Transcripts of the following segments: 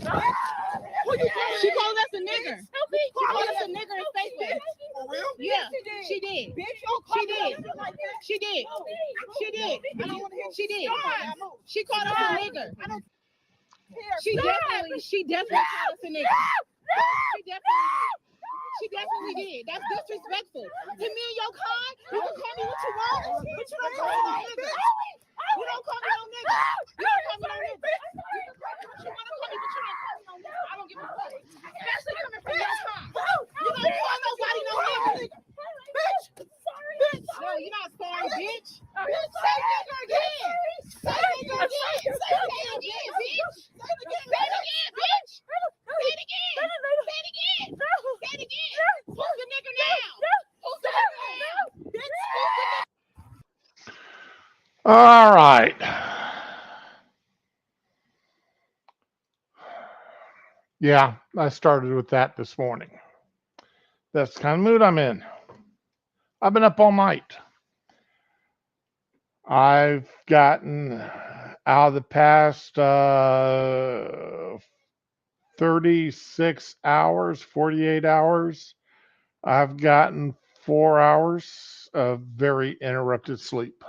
She called us a nigger. She called us a nigger in Facebook. For real? Yeah, she did. She did. She did. She did. She did. She called us a nigger. She definitely called us a nigger. She definitely did. She definitely did. That's disrespectful. To me and your kind, you can call me what you want, but you don't call me no nigga. You don't call me no nigga. You don't call me no nigga. You want to call me, but you don't call me no nigga. I don't give a fuck. Especially coming from your kind. You don't call nobody no nigga. Bitch. No, you're not sorry, bitch. Say nigga again. Say nigga again. Say it again, bitch. Say it again, bitch. Say it again. Say it again. Say it again. Who's the nigga now? Who's the nigga now? Bitch, who's the nigga? All right. Yeah, I started with that this morning. That's the kind of mood I'm in. I've been up all night. I've gotten out of the past 36 hours, 48 hours, I've gotten 4 hours of very interrupted sleep.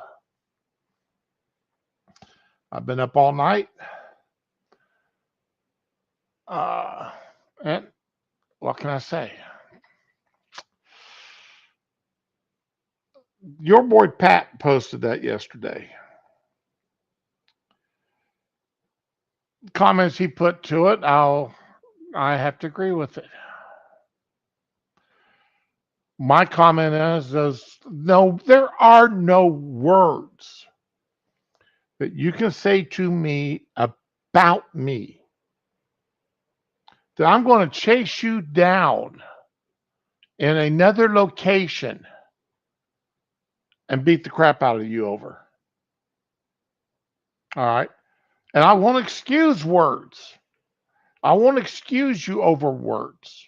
I've been up all night. Uh, and what can I say? Your boy Pat posted that yesterday. Comments he put to it, I have to agree with it. My comment is no, there are no words that you can say to me about me that I'm going to chase you down in another location and beat the crap out of you over. All right. And I won't excuse words. I won't excuse you over words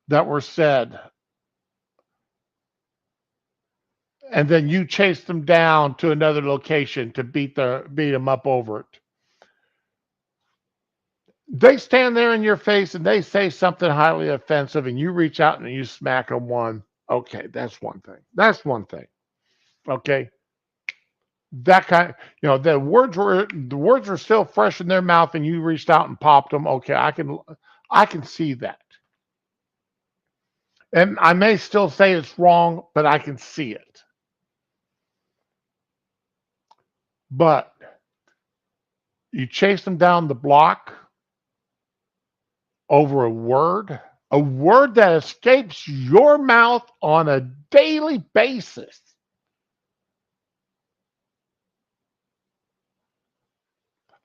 that were said. And then you chase them down to another location to beat them up over it. They stand there in your face and they say something highly offensive and you reach out and you smack them one. Okay, that's one thing. That's one thing. Okay. That kind, the words were still fresh in their mouth and you reached out and popped them. Okay, I can see that. And I may still say it's wrong, but I can see it. But you chase them down the block over a word that escapes your mouth on a daily basis.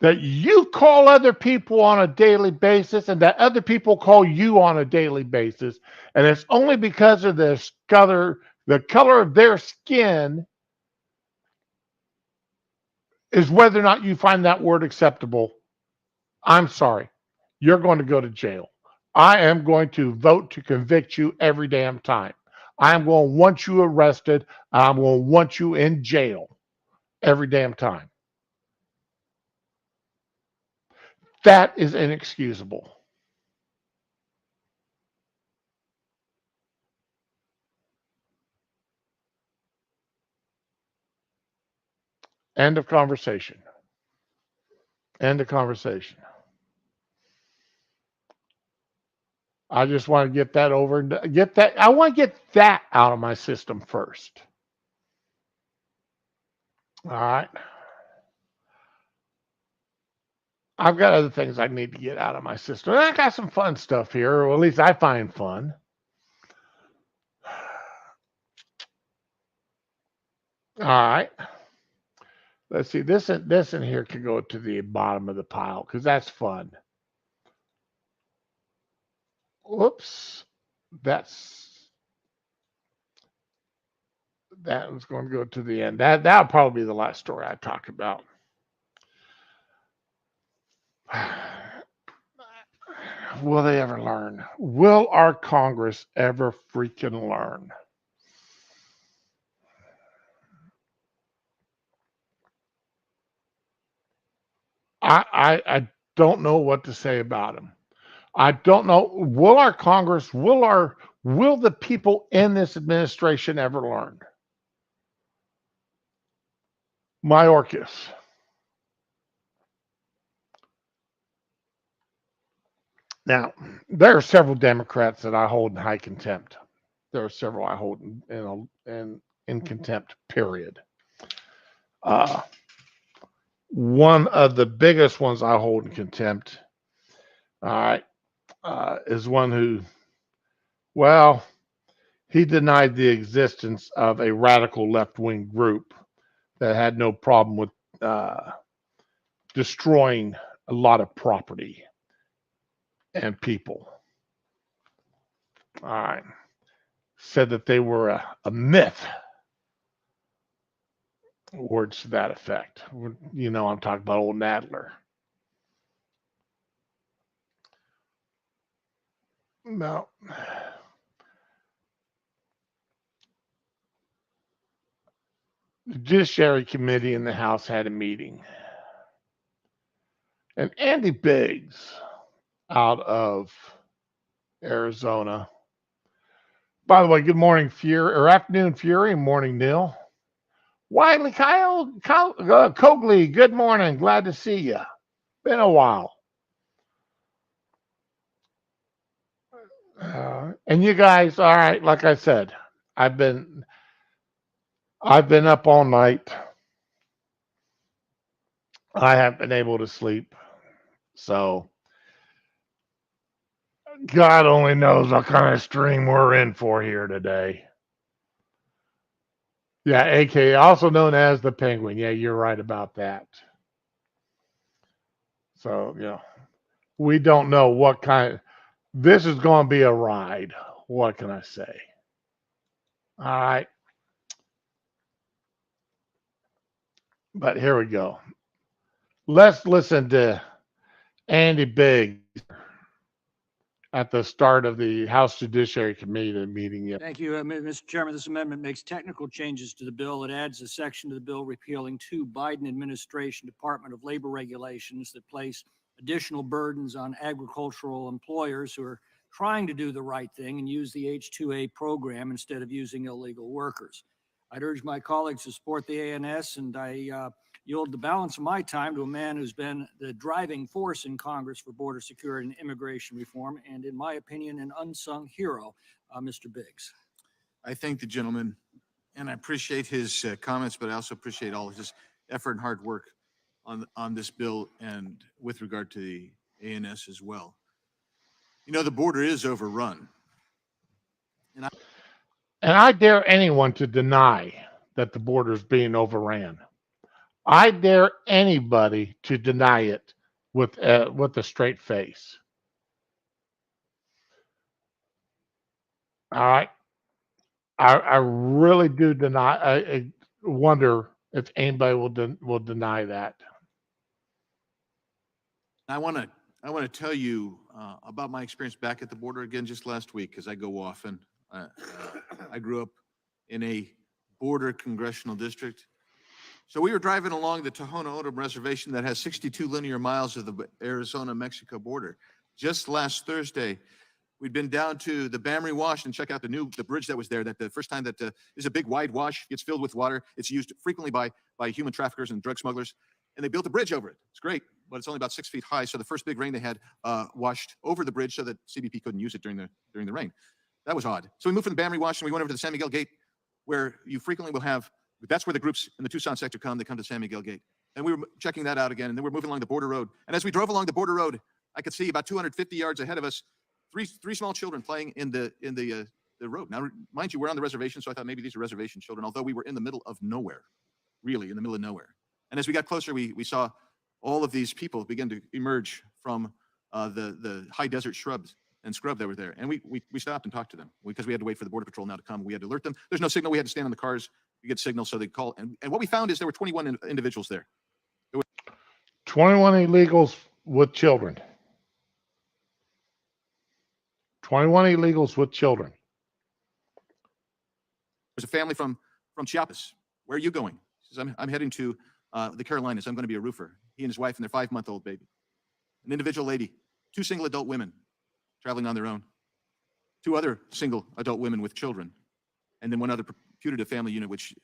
That you call other people on a daily basis and that other people call you on a daily basis. And it's only because of the color of their skin is whether or not you find that word acceptable. I'm sorry. You're going to go to jail. I am going to vote to convict you every damn time. I'm going to want you arrested. I'm going to want you in jail every damn time. That is inexcusable. End of conversation. End of conversation. I just want to get that over. Get that. I want to get that out of my system first. All right. I've got other things I need to get out of my system. And I got some fun stuff here, or at least I find fun. All right. Let's see. This in here can go to the bottom of the pile because that's fun. Whoops. That was going to go to the end. That'll probably be the last story I talk about. Will they ever learn? Will our Congress ever freaking learn? I don't know what to say about him. I don't know. Will our Congress, will the people in this administration ever learn? Mayorkas. Now, there are several Democrats that I hold in high contempt. There are several I hold in contempt. Period. Uh, one of the biggest ones I hold in contempt, all right, is one who, well, he denied the existence of a radical left-wing group that had no problem with destroying a lot of property and people. All right. Said that they were a myth. Words to that effect. You know, I'm talking about old Nadler. No. The Judiciary Committee in the House had a meeting. And Andy Biggs out of Arizona. By the way, good morning, Fury, or afternoon, Fury, and morning, Neil. Wiley Kyle Cogley, good morning. Glad to see you. Been a while. And you guys, all right, like I said, I've been up all night. I haven't been able to sleep. So God only knows what kind of stream we're in for here today. Yeah, AK, also known as the Penguin. Yeah, you're right about that. So, we don't know what kind. This is going to be a ride. What can I say? All right. But here we go. Let's listen to Andy Biggs at the start of the House Judiciary Committee meeting. Thank you, Mr. Chairman. This amendment makes technical changes to the bill. It adds a section to the bill repealing two Biden administration Department of Labor regulations that place additional burdens on agricultural employers who are trying to do the right thing and use the H-2A program instead of using illegal workers. I'd urge my colleagues to support the ANS, and I yield the balance of my time to a man who's been the driving force in Congress for border security and immigration reform, and in my opinion, an unsung hero, Mr. Biggs. I thank the gentleman, and I appreciate his comments, but I also appreciate all of his effort and hard work on this bill and with regard to the ANS as well. You know, the border is overrun. And I dare anyone to deny that the border is being overran. I dare anybody to deny it with a straight face. All right. I really do deny. I wonder if anybody will deny that. I want to tell you about my experience back at the border again just last week, because I go often. I grew up in a border congressional district. So we were driving along the Tohono O'odham Reservation that has 62 linear miles of the Arizona-Mexico border. Just last Thursday, we'd been down to the Bamry Wash and check out the bridge that was there. That the first time that is a big wide wash, gets filled with water. It's used frequently by human traffickers and drug smugglers, and they built a bridge over it. It's great, but it's only about 6 feet high. So the first big rain they had washed over the bridge so that CBP couldn't use it during the rain. That was odd. So we moved from the Bamry Wash and we went over to the San Miguel Gate, where you frequently will have. That's where the groups in the Tucson sector come. They come to San Miguel Gate. And we were checking that out again. And then we're moving along the border road. And as we drove along the border road, I could see about 250 yards ahead of us, three small children playing in the road. Now, mind you, we're on the reservation, so I thought maybe these are reservation children, although we were in the middle of nowhere, really in the middle of nowhere. And as we got closer, we saw all of these people begin to emerge from the high desert shrubs and scrub that were there. And we stopped and talked to them because we had to wait for the Border Patrol now to come. We had to alert them. There's no signal. We had to stand on the cars. We get signal, so they call. And what we found is there were 21 individuals there. 21 illegals with children. 21 illegals with children. There's a family from Chiapas. Where are you going? He says, I'm heading to the Carolinas. I'm going to be a roofer. He and his wife and their 5-month-old baby. an individual lady, 2 single adult women traveling on their own, 2 other single adult women with children, and then 1 other putative family unit, which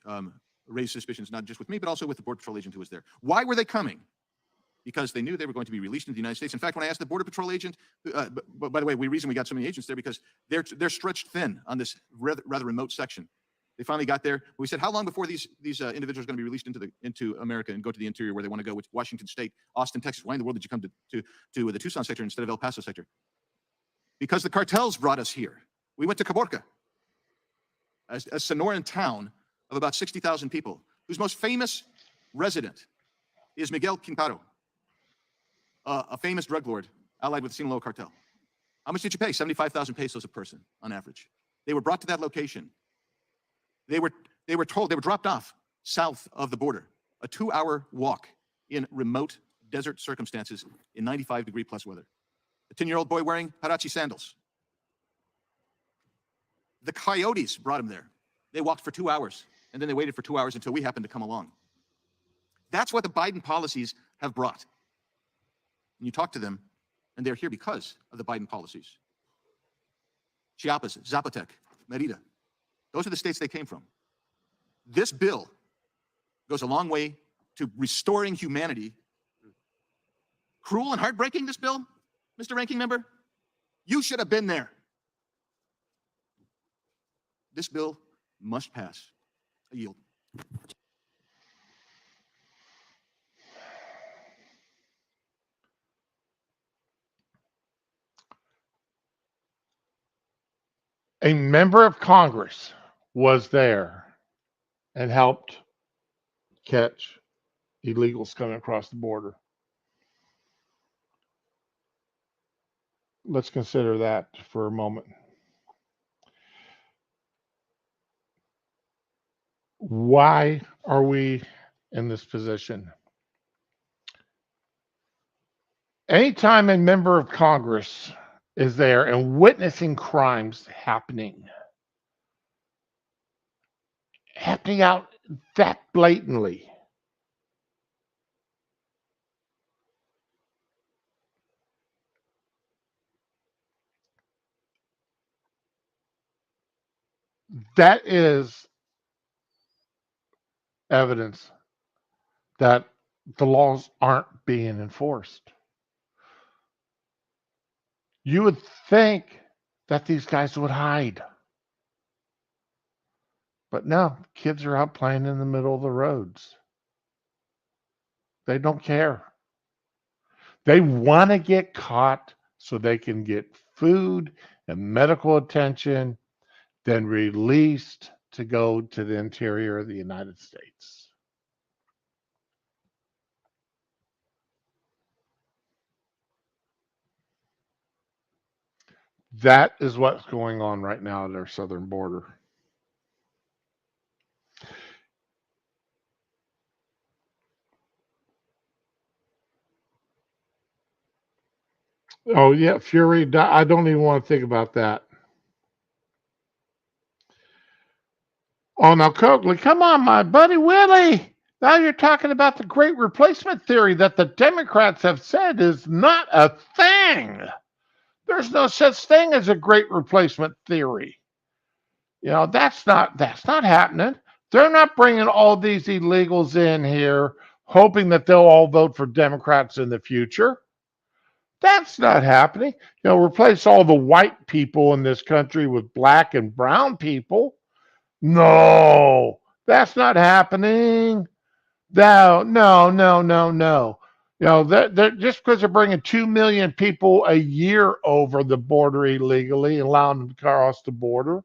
raised suspicions not just with me, but also with the Border Patrol agent who was there. Why were they coming? Because they knew they were going to be released into the United States. In fact, when I asked the Border Patrol agent, but by the way, the reason we got so many agents there because they're stretched thin on this rather remote section. They finally got there. We said, how long before these individuals are going to be released into America and go to the interior where they want to go, which Washington State, Austin, Texas? Why in the world did you come to the Tucson sector instead of El Paso sector? Because the cartels brought us here. We went to Caborca, a Sonoran town of about 60,000 people, whose most famous resident is Miguel Quintaro, a famous drug lord allied with the Sinaloa cartel. How much did you pay? 75,000 pesos a person on average. They were brought to that location. They were dropped off south of the border, a 2-hour walk in remote desert circumstances in 95-degree-plus weather. A 10-year-old boy wearing Huarache sandals. The coyotes brought him there. They walked for 2 hours, and then they waited for 2 hours until we happened to come along. That's what the Biden policies have brought. And you talk to them, and they're here because of the Biden policies. Chiapas, Zapotec, Merida. Those are the states they came from. This bill goes a long way to restoring humanity. Cruel and heartbreaking, this bill, Mr. Ranking Member? You should have been there. This bill must pass. I yield. A member of Congress was there and helped catch illegals coming across the border. Let's consider that for a moment. Why are we in this position? Anytime a member of Congress is there and witnessing crimes happening out that blatantly, that is evidence that the laws aren't being enforced. You would think that these guys would hide. But no, kids are out playing in the middle of the roads. They don't care. They want to get caught so they can get food and medical attention, then released to go to the interior of the United States. That is what's going on right now at our southern border. Oh, yeah, Fury. I don't even want to think about that. Oh, now, Coakley, come on, my buddy Willie. Now you're talking about the great replacement theory that the Democrats have said is not a thing. There's no such thing as a great replacement theory. You know, that's not happening. They're not bringing all these illegals in here hoping that they'll all vote for Democrats in the future. That's not happening. You know, replace all the white people in this country with black and brown people. No, that's not happening. No. You know, they're just because they're bringing 2 million people a year over the border illegally, allowing them to cross the border,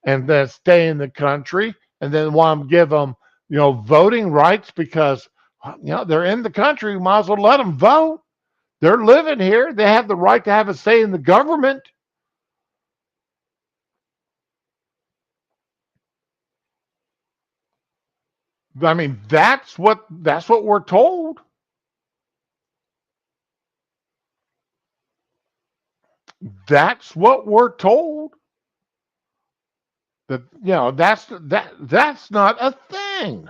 and then stay in the country, and then want to give them, you know, voting rights because, you know, they're in the country. You might as well let them vote. They're living here. They have the right to have a say in the government. I mean, that's what we're told. That's what we're told. That, you know, that's not a thing.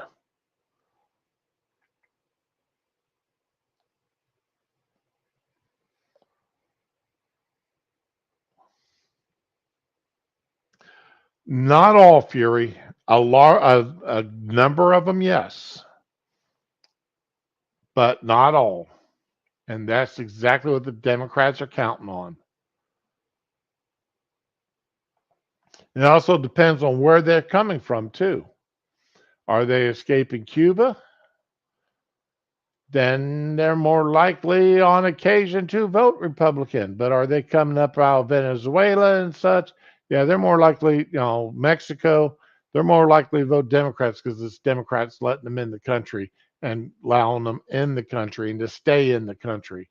Not all, Fury. A number of them, yes, but not all. And that's exactly what the Democrats are counting on. It also depends on where they're coming from, too. Are they escaping Cuba? Then they're more likely on occasion to vote Republican. But are they coming up out of Venezuela and such? Yeah, they're more likely, Mexico, they're more likely to vote Democrats because it's Democrats letting them in the country and allowing them in the country and to stay in the country.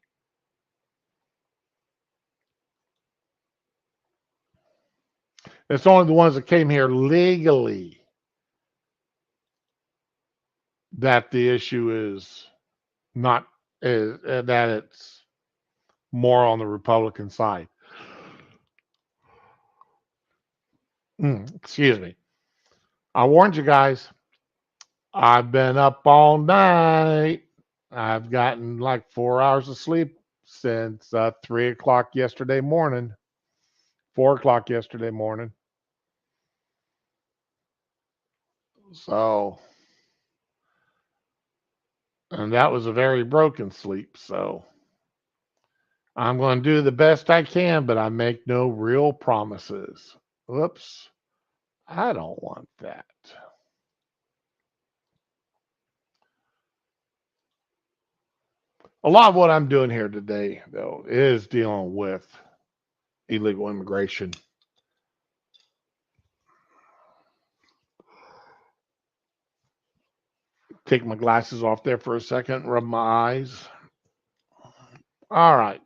It's only the ones that came here legally that the issue is not that it's more on the Republican side. Excuse me. I warned you guys. I've been up all night. I've gotten like 4 hours of sleep since 3 o'clock yesterday morning, 4 o'clock yesterday morning. So, and that was a very broken sleep. So, I'm going to do the best I can, but I make no real promises. Whoops. I don't want that. A lot of what I'm doing here today, though, is dealing with illegal immigration. Take my glasses off there for a second, rub my eyes. All right.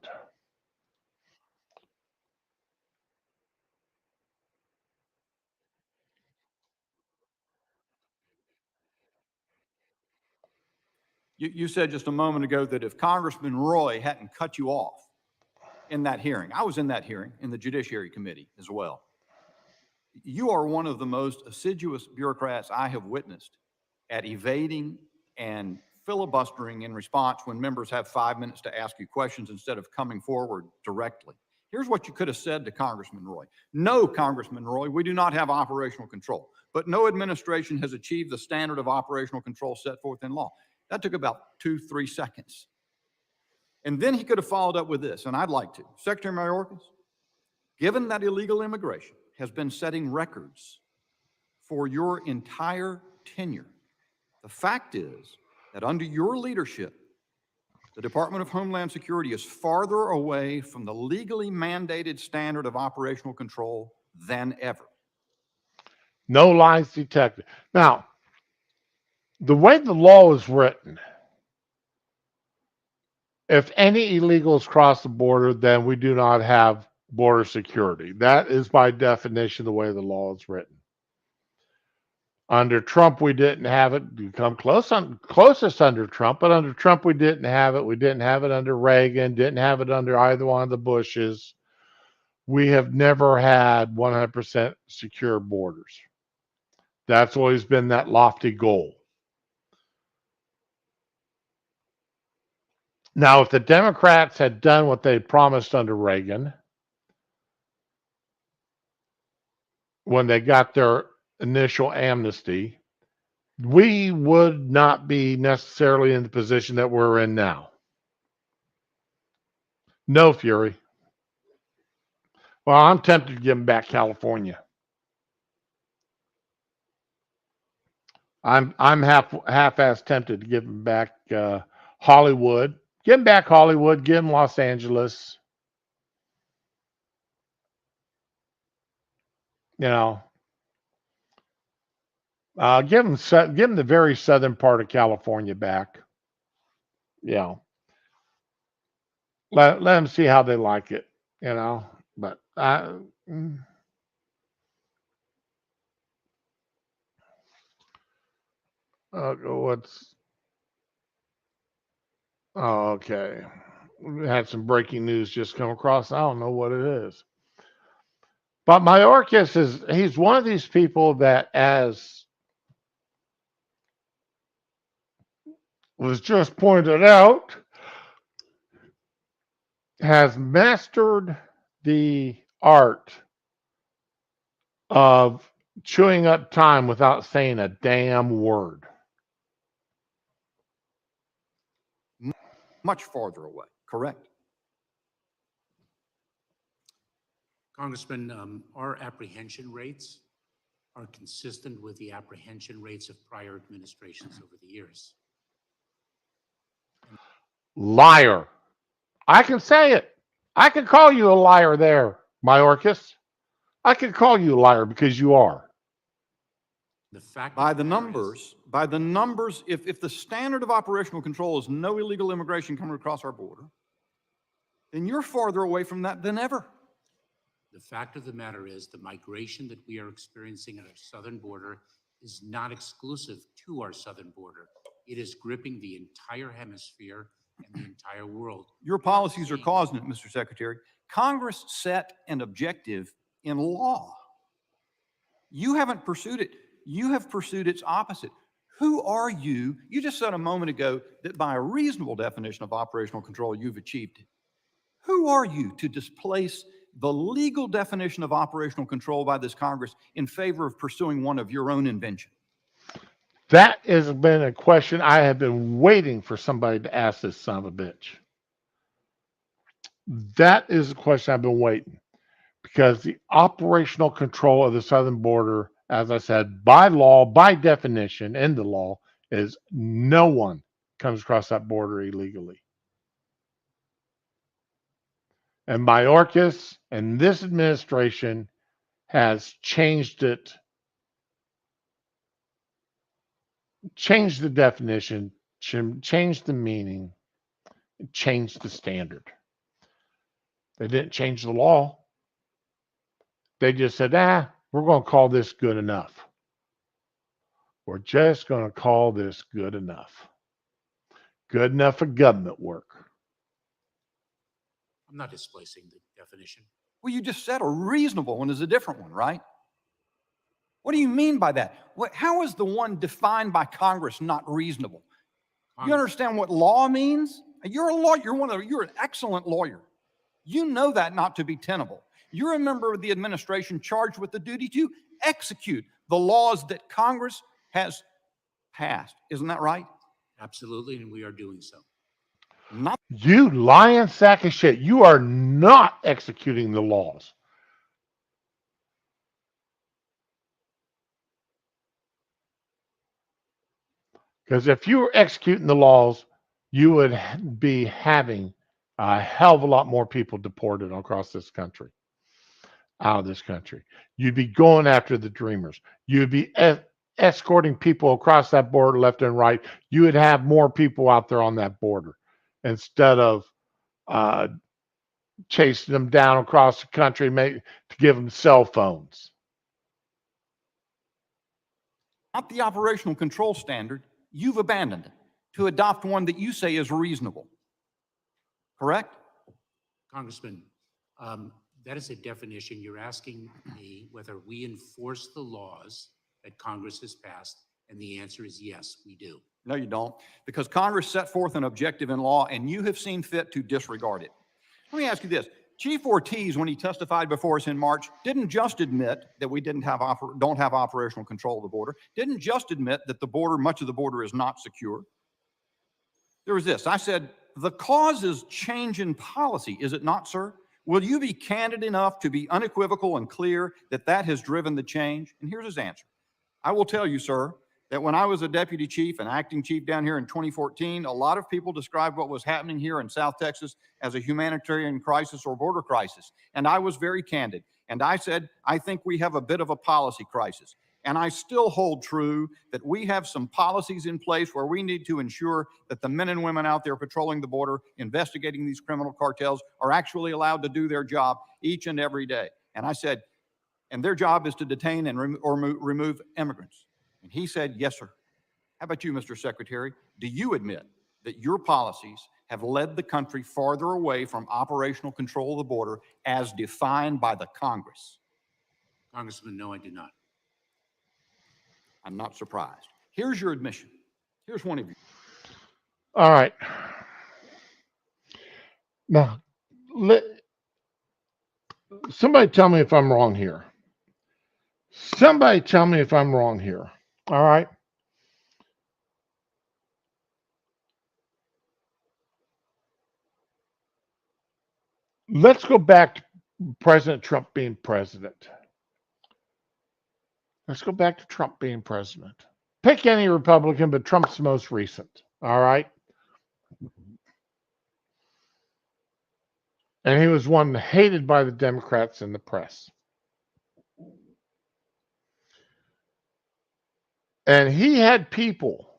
You said just a moment ago that if Congressman Roy hadn't cut you off in that hearing, I was in that hearing in the Judiciary Committee as well. You are one of the most assiduous bureaucrats I have witnessed at evading and filibustering in response when members have 5 minutes to ask you questions instead of coming forward directly. Here's what you could have said to Congressman Roy. No, Congressman Roy, we do not have operational control, but no administration has achieved the standard of operational control set forth in law. That took about 2-3 seconds. And then he could have followed up with this, and I'd like to. Secretary Mayorkas, given that illegal immigration has been setting records for your entire tenure, the fact is that under your leadership, the Department of Homeland Security is farther away from the legally mandated standard of operational control than ever. No lies detected. Now, the way the law is written, if any illegals cross the border, then we do not have border security. That is by definition the way the law is written. Under Trump, we didn't have it. You come closest under Trump, but under Trump, we didn't have it. We didn't have it under Reagan, didn't have it under either one of the Bushes. We have never had 100% secure borders. That's always been that lofty goal. Now, if the Democrats had done what they promised under Reagan, when they got their initial amnesty, we would not be necessarily in the position that we're in now. No, Fury. Well, I'm tempted to give them back California. I'm half-ass tempted to give them back Hollywood. Give them back Hollywood. Give them Los Angeles. Give them the very southern part of California back. Let them see how they like it. But okay. We had some breaking news just come across. I don't know what it is. But Mayorkas he's one of these people that, as was just pointed out, has mastered the art of chewing up time without saying a damn word. Much farther away, correct? Congressman, our apprehension rates are consistent with the apprehension rates of prior administrations over the years. Liar. I can say it. I can call you a liar there, Mayorkas. I can call you a liar because you are. The fact By of the matter numbers, if the standard of operational control is no illegal immigration coming across our border, then you're farther away from that than ever. The fact of the matter is the migration that we are experiencing at our southern border is not exclusive to our southern border. It is gripping the entire hemisphere and the entire world. Your policies are causing it, Mr. Secretary. Congress set an objective in law. You haven't pursued it. You have pursued its opposite. Who are you? You just said a moment ago that by a reasonable definition of operational control, you've achieved it. Who are you to displace the legal definition of operational control by this Congress in favor of pursuing one of your own invention? That has been a question I have been waiting for somebody to ask this son of a bitch. That is a question I've been waiting, because the operational control of the southern border, as I said, by law, by definition, in the law, is no one comes across that border illegally. And Mayorkas and this administration has changed it, changed the definition, changed the meaning, changed the standard. They didn't change the law. They just said, we're going to call this good enough. We're just going to call this good enough. Good enough for government work. I'm not displacing the definition. Well, you just said a reasonable one is a different one, right? What do you mean by that? How is the one defined by Congress not reasonable? You understand what law means? You're a lawyer. You're an excellent lawyer. You know that not to be tenable. You're a member of the administration charged with the duty to execute the laws that Congress has passed. Isn't that right? Absolutely, and we are doing so. Not You lying sack of shit. You are not executing the laws. Because if you were executing the laws, you would be having a hell of a lot more people deported across this country, out of this country. You'd be going after the dreamers. You'd be escorting people across that border left and right. You would have more people out there on that border instead of chasing them down across the country to give them cell phones. Not the operational control standard. You've abandoned it to adopt one that you say is reasonable. Correct? Congressman, that is a definition. You're asking me whether we enforce the laws that Congress has passed, and the answer is yes, we do. No, you don't, because Congress set forth an objective in law, and you have seen fit to disregard it. Let me ask you this. Chief Ortiz, when he testified before us in March, didn't just admit that we don't have operational control of the border, didn't just admit that the border, much of the border is not secure. There was this. I said, the cause is change in policy, is it not, sir? Will you be candid enough to be unequivocal and clear that that has driven the change? And here's his answer. I will tell you, sir, that when I was a deputy chief and acting chief down here in 2014, a lot of people described what was happening here in South Texas as a humanitarian crisis or border crisis. And I was very candid. And I said, I think we have a bit of a policy crisis. And I still hold true that we have some policies in place where we need to ensure that the men and women out there patrolling the border, investigating these criminal cartels, are actually allowed to do their job each and every day. And I said, and their job is to detain and remove immigrants. And he said, yes, sir. How about you, Mr. Secretary? Do you admit that your policies have led the country farther away from operational control of the border as defined by the Congress? Congressman, no, I do not. I'm not surprised. Here's your admission. Here's one of you. All right. Now, somebody tell me if I'm wrong here. Somebody tell me if I'm wrong here. All right. Let's go back to President Trump being president. Let's go back to Trump being president. Pick any Republican, but Trump's the most recent. All right. And he was one hated by the Democrats and the press. And he had people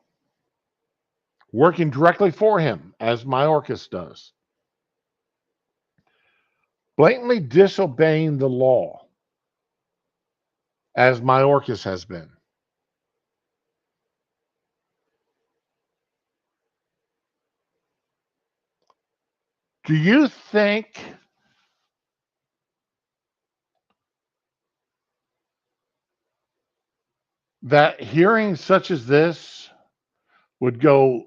working directly for him, as Mayorkas does, blatantly disobeying the law, as Mayorkas has been. Do you think that hearings such as this would go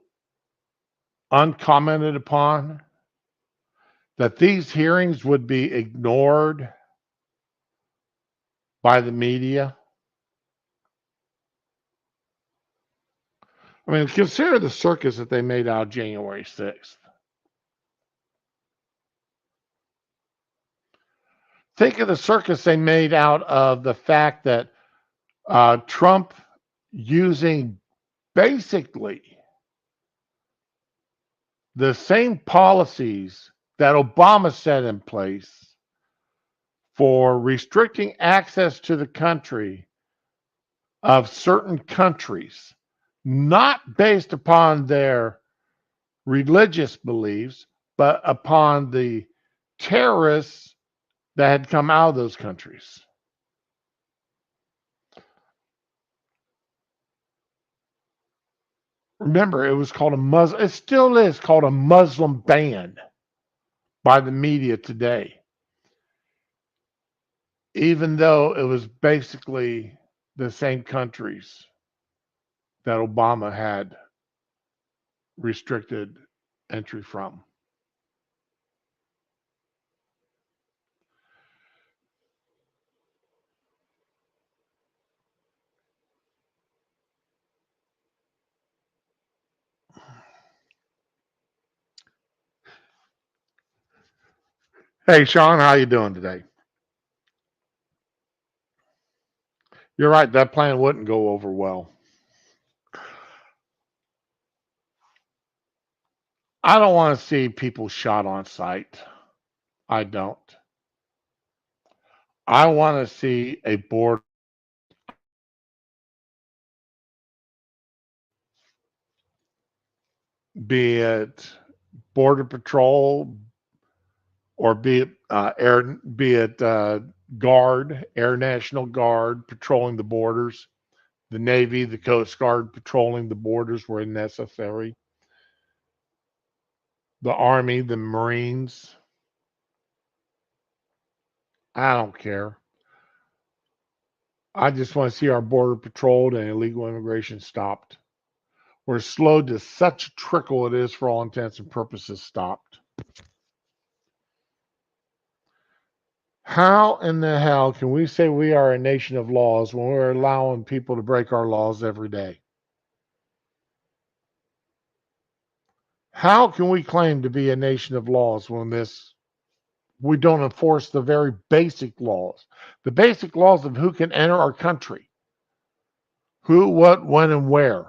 uncommented upon? That these hearings would be ignored by the media? I mean, consider the circus that they made out of January 6th. Think of the circus they made out of the fact that Trump using basically the same policies that Obama set in place for restricting access to the country of certain countries, not based upon their religious beliefs, but upon the terrorists that had come out of those countries. Remember, it was called a Muslim, it still is called a Muslim ban by the media today, even though it was basically the same countries that Obama had restricted entry from. Hey, Sean, how you doing today? You're right, that plan wouldn't go over well. I don't want to see people shot on sight. I don't. I want to see a border, be it Border Patrol or be it Guard, Air National Guard patrolling the borders, the Navy, the Coast Guard patrolling the borders where necessary, the Army, the Marines. I don't care. I just want to see our border patrolled and illegal immigration stopped. We're slowed to such a trickle it is, for all intents and purposes, stopped. How in the hell can we say we are a nation of laws when we're allowing people to break our laws every day? How can we claim to be a nation of laws when we don't enforce the very basic laws? The basic laws of who can enter our country. Who, what, when, and where.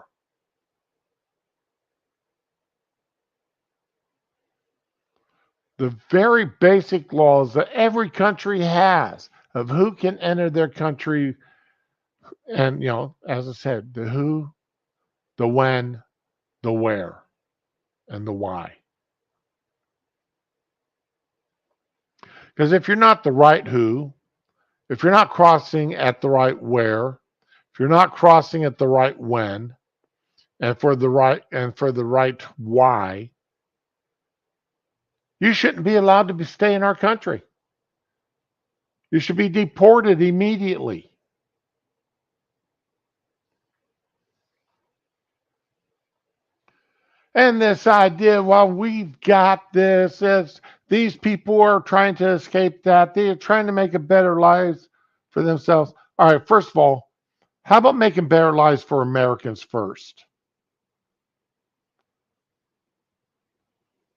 The very basic laws that every country has of who can enter their country. And, as I said, the who, the when, the where, and the why. Because if you're not the right who, if you're not crossing at the right where, if you're not crossing at the right when, and for the right why, you shouldn't be allowed to stay in our country. You should be deported immediately. And this idea, well, we've got this, these people are trying to escape that. They are trying to make a better life for themselves. All right, first of all, how about making better lives for Americans first?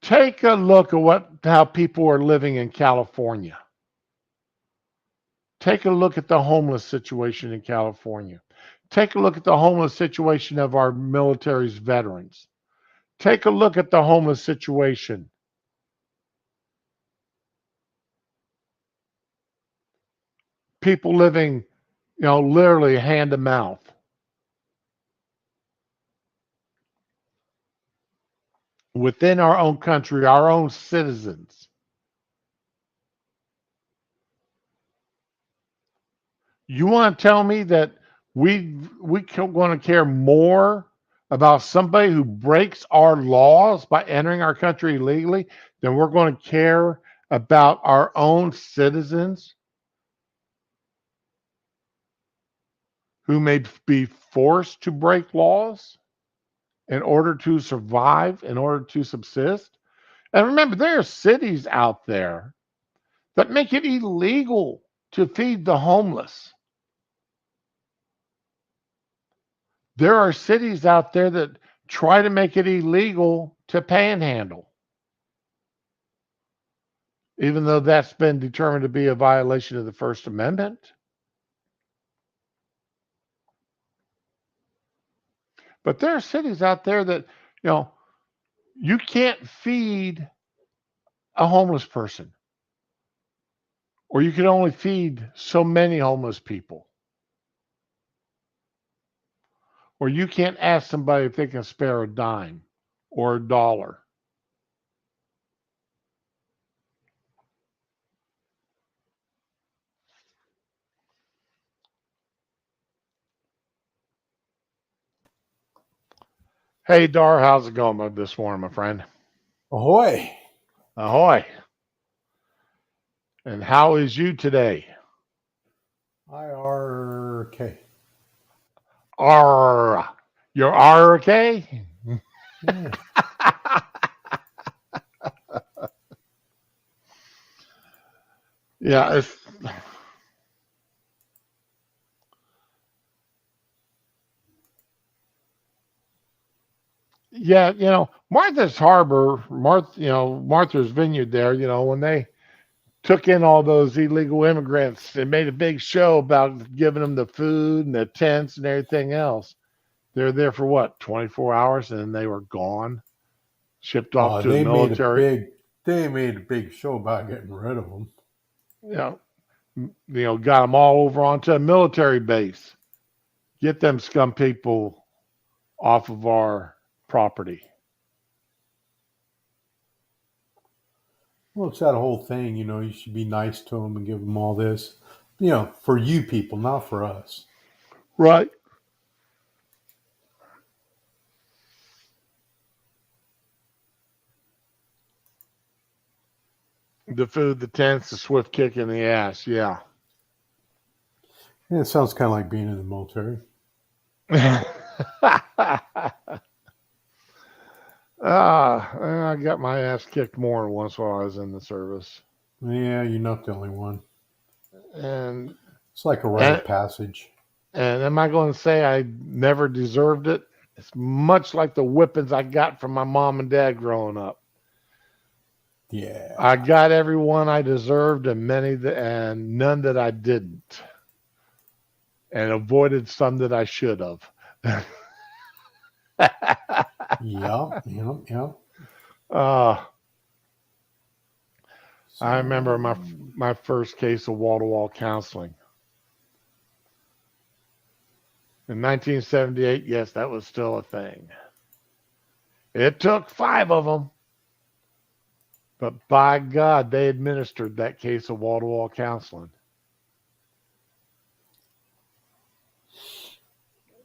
Take a look at how people are living in California. Take a look at the homeless situation in California. Take a look at the homeless situation of our military's veterans. Take a look at the homeless situation. People living, literally hand to mouth. Within our own country, our own citizens. You want to tell me that we want to care more about somebody who breaks our laws by entering our country illegally than we're going to care about our own citizens who may be forced to break laws in order to survive, in order to subsist? And remember, there are cities out there that make it illegal to feed the homeless. There are cities out there that try to make it illegal to panhandle, even though that's been determined to be a violation of the First Amendment. But there are cities out there that, you can't feed a homeless person, or you can only feed so many homeless people. Or you can't ask somebody if they can spare a dime or a dollar. Hey, Dar, how's it going this morning, my friend? Ahoy. Ahoy. And how is you today? IRK. You're RK? Yeah. Yeah, Martha's Harbor, Martha's Vineyard there, when they took in all those illegal immigrants and made a big show about giving them the food and the tents and everything else. They were there for what, 24 hours, and then they were gone, shipped off to the military. They made a big show about getting rid of them. Got them all over onto a military base. Get them scum people off of our property. Well, it's that whole thing, you should be nice to them and give them all this, for you people, not for us. Right. The food, the tents, the swift kick in the ass. Yeah. Yeah, it sounds kind of like being in the military. I got my ass kicked more than once while I was in the service. Yeah, you're not the only one. And it's like a rite of passage. And am I going to say I never deserved it? It's much like the whippings I got from my mom and dad growing up. Yeah. I got every one I deserved and none that I didn't. And avoided some that I should have. Yeah. I remember my first case of wall-to-wall counseling. In 1978, yes, that was still a thing. It took 5 of them. But by God, they administered that case of wall-to-wall counseling.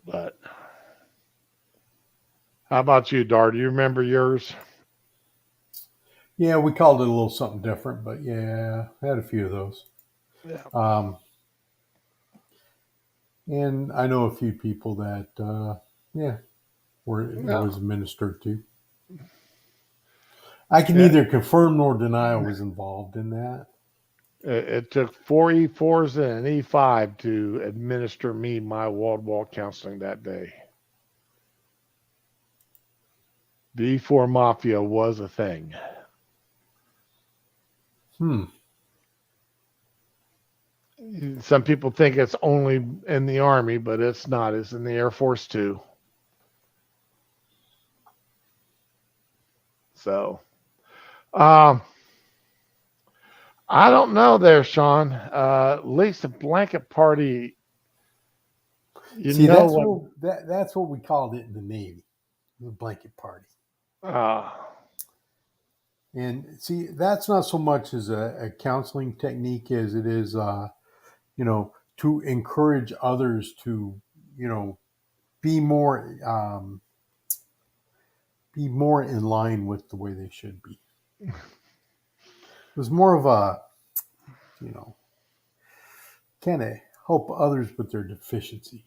But how about you, Dar? Do you remember yours? Yeah, we called it a little something different, but yeah, I had a few of those. Yeah. And I know a few people that, it was administered to. I can neither confirm nor deny I was involved in that. It took 4 E4s and an E5 to administer me my wall-to-wall counseling that day. The E4 Mafia was a thing. Some people think it's only in the Army, but it's not. It's in the Air Force too. So, I don't know there, Sean. At least the blanket party, See, know that's what? that's what we called it in the Navy, the blanket party. And see, that's not so much as a counseling technique as it is, to encourage others to, be more in line with the way they should be. It was more of a, kind of help others with their deficiencies.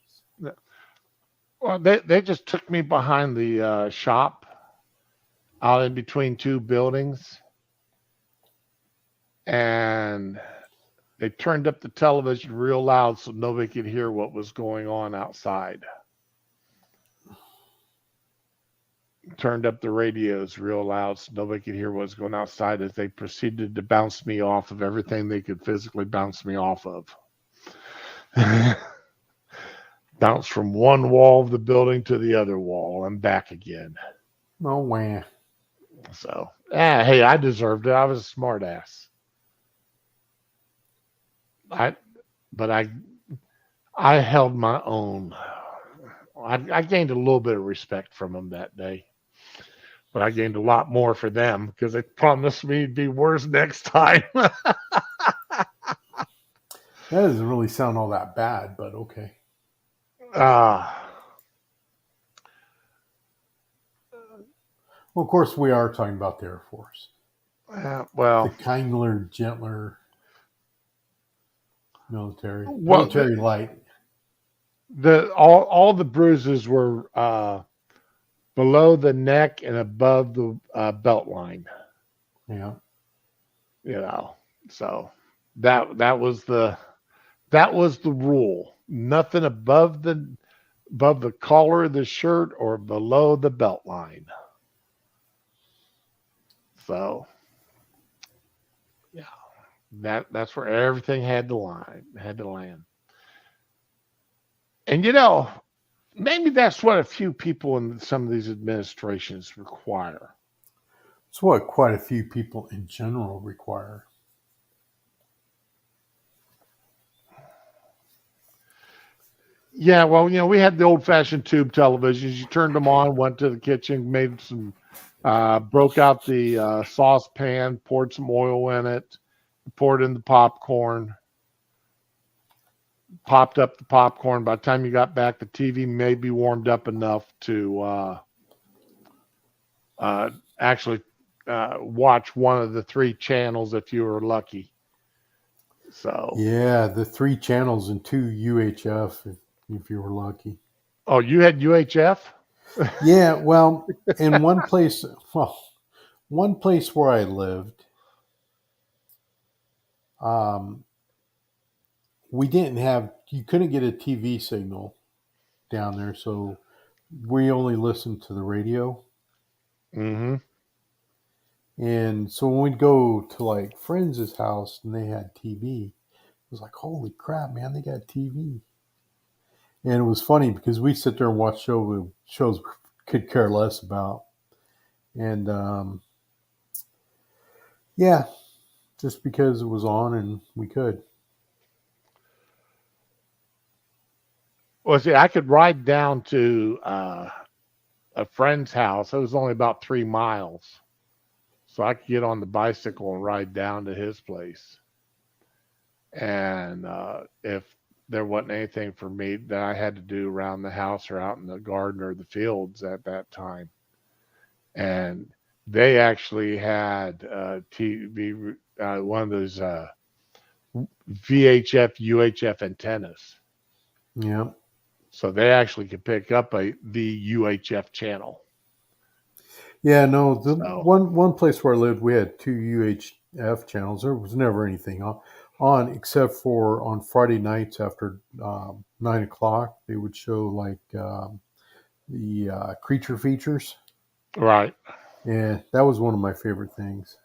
Well, they just took me behind the shop out in between two buildings, and they turned up the television real loud so nobody could hear what was going on outside. Turned up the radios real loud so nobody could hear what was going outside as they proceeded to bounce me off of everything they could physically bounce me off of. Bounce from one wall of the building to the other wall and back again. Oh, wow. So, hey, I deserved it. I was a smart ass. But I held my own. I gained a little bit of respect from them that day, but I gained a lot more for them because they promised me to be worse next time. That doesn't really sound all that bad, but okay. Uh, Well, of course, we are talking about the Air Force. well, The kindler, gentler military. Well, Military light. all the bruises were below the neck and above the belt line. Yeah. So that was the rule. Nothing above the collar of the shirt or below the belt line. So yeah, that's where everything had to land. And maybe that's what a few people in some of these administrations require. It's what quite a few people in general require. Yeah, well, we had the old-fashioned tube televisions. You turned them on, went to the kitchen, made some, broke out the saucepan, poured some oil in it, poured in the popcorn, popped up the popcorn. By the time you got back, the TV may be warmed up enough to actually watch one of the 3 channels if you were lucky. So Yeah, the 3 channels and 2 UHF if you were lucky. Oh, you had UHF? Yeah, well, in one place where I lived, you couldn't get a TV signal down there, so we only listened to the radio. Mm-hmm. And so when we'd go to like friends' house and they had TV, it was like, holy crap, man, they got TV. And it was funny because we sit there and watch shows we could care less about. And yeah, just because it was on and we could. Well, see, I could ride down to a friend's house. It was only about 3 miles. So I could get on the bicycle and ride down to his place. And if there wasn't anything for me that I had to do around the house or out in the garden or the fields at that time. And they actually had TV, one of those VHF, UHF antennas. Yeah. So they actually could pick up the UHF channel. Yeah, no, one place where I lived, we had 2 UHF channels. There was never anything on. on, except for on Friday nights after 9 o'clock, they would show like the creature features. Right. And that was one of my favorite things.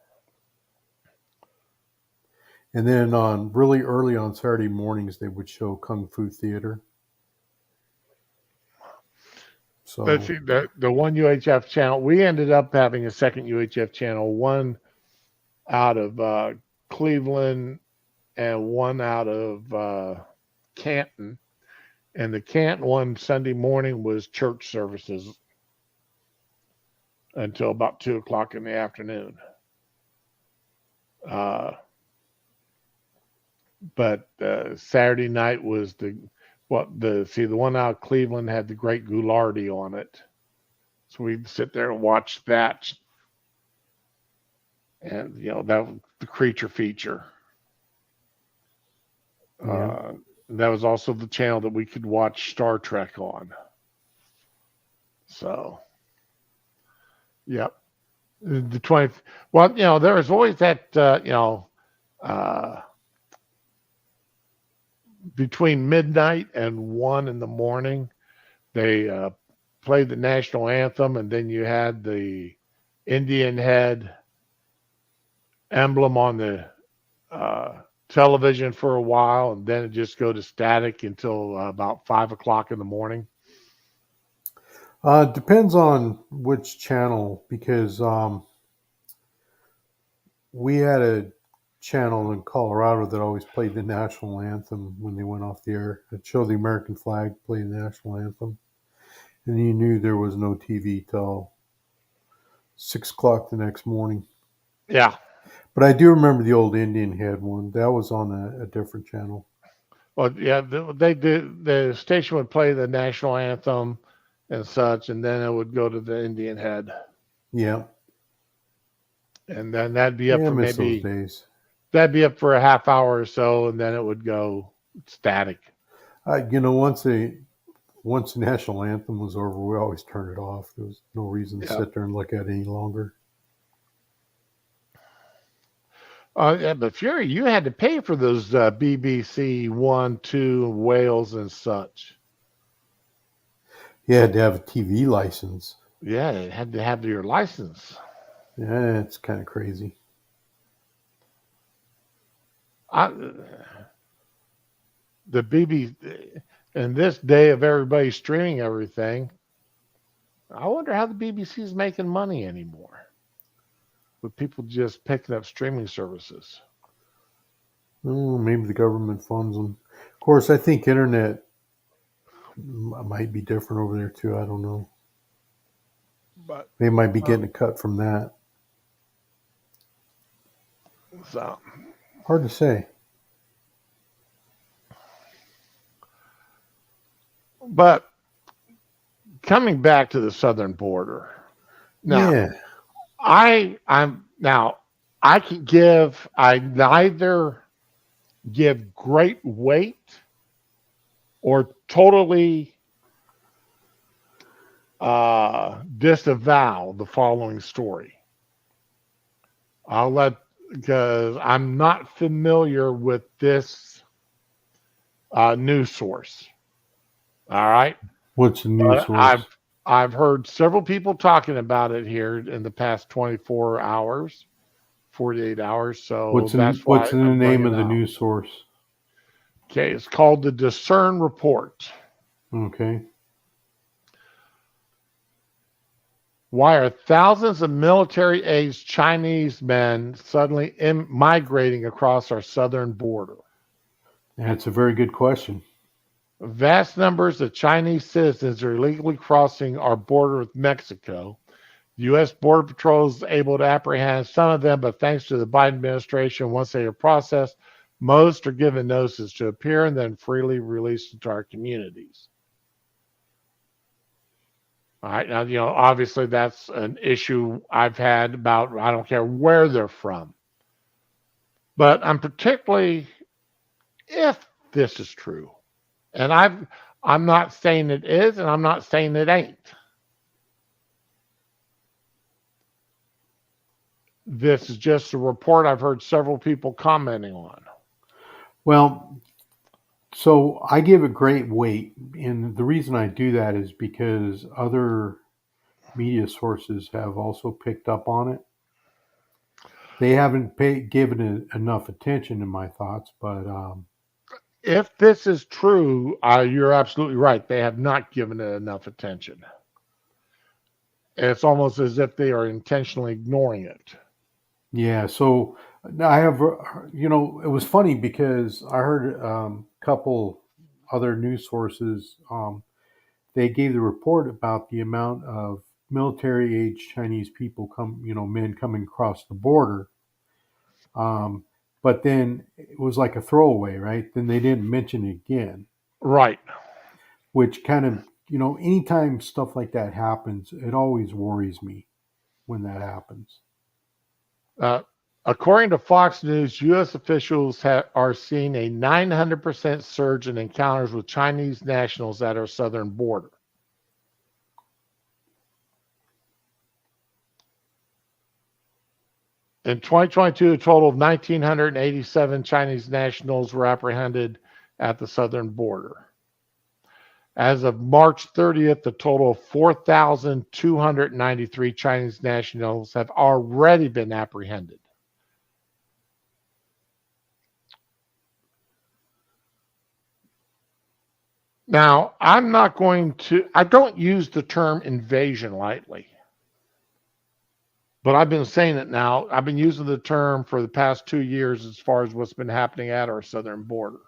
And then on really early on Saturday mornings, they would show Kung Fu Theater. So Let's see, the one UHF channel, we ended up having a second UHF channel, one out of Cleveland and one out of Canton. And the Canton one Sunday morning was church services until about 2 o'clock in the afternoon. But Saturday night was the one out of Cleveland had the Great Goulardi on it, so we'd sit there and watch that, and that was the creature feature. Yeah. That was also the channel that we could watch Star Trek on. So, yep, the 20th. Well, there was always that between midnight and 1 in the morning, they played the national anthem, and then you had the Indian head emblem on the television for a while, and then it just go to static until about 5 o'clock in the morning. depends on which channel, because we had a channel in Colorado that always played the national anthem when they went off the air. It showed the American flag, played the national anthem, and you knew there was no TV till 6 o'clock the next morning. Yeah. But I do remember the old Indian Head one. That was on a different channel. Well, yeah, they did. The station would play the national anthem and such, and then it would go to the Indian head, Yeah. and then that'd be up Yeah, I for miss maybe those days. that'd be up for a half hour or so, and then it would go static. Once the national anthem was over, we always turned it off. There was no reason to Yeah. sit there and look at it any longer. Yeah, but Fury, you had to pay for those BBC 1, 2 Wales and such. You had to have a TV license. Yeah, it had to have your license. Yeah, it's kind of crazy. The BBC, in this day of everybody streaming everything, I wonder how the BBC is making money anymore with people just picking up streaming services. Oh, maybe the government funds them. Of course, I think internet might be different over there too. I don't know. But They might be getting a cut from that. so, Hard to say. but coming back to the southern border, now Yeah. I neither give great weight or totally disavow the following story. Because I'm not familiar with this news source. All right. What's the news source? I've heard several people talking about it here in the past 24 hours, 48 hours. So What's that's in, why what's in the I'm name bringing of it the out. news source? Okay, it's called the Discern Report. Okay. Why are thousands of military-aged Chinese men suddenly migrating across our southern border? That's a very good question. Vast numbers of Chinese citizens are illegally crossing our border with Mexico. The U.S. Border Patrol is able to apprehend some of them, but thanks to the Biden administration, once they are processed, most are given notices to appear and then freely released into our communities. All right, now, obviously that's an issue I've had about, I don't care where they're from. But I'm particularly, if this is true, and I'm not saying it is, and I'm not saying it ain't. This is just a report I've heard several people commenting on. Well, so I give it great weight, and the reason I do that is because other media sources have also picked up on it. They haven't given it enough attention, in my thoughts, but If this is true, you're absolutely right. They have not given it enough attention. It's almost as if they are intentionally ignoring it. yeah. So I have, it was funny because I heard a couple other news sources. They gave the report about the amount of military age Chinese people men coming across the border. Um, but then it was like a throwaway, right? Then they didn't mention it again, Right. which kind of, anytime stuff like that happens, it always worries me when that happens. Uh, according to Fox News, U.S. officials are seeing a 900% surge in encounters with Chinese nationals at our southern border. In 2022, a total of 1,987 Chinese nationals were apprehended at the southern border. As of March 30th, a total of 4,293 Chinese nationals have already been apprehended. Now, I don't use the term invasion lightly, but I've been saying it now. I've been using the term for the past 2 years as far as what's been happening at our southern border.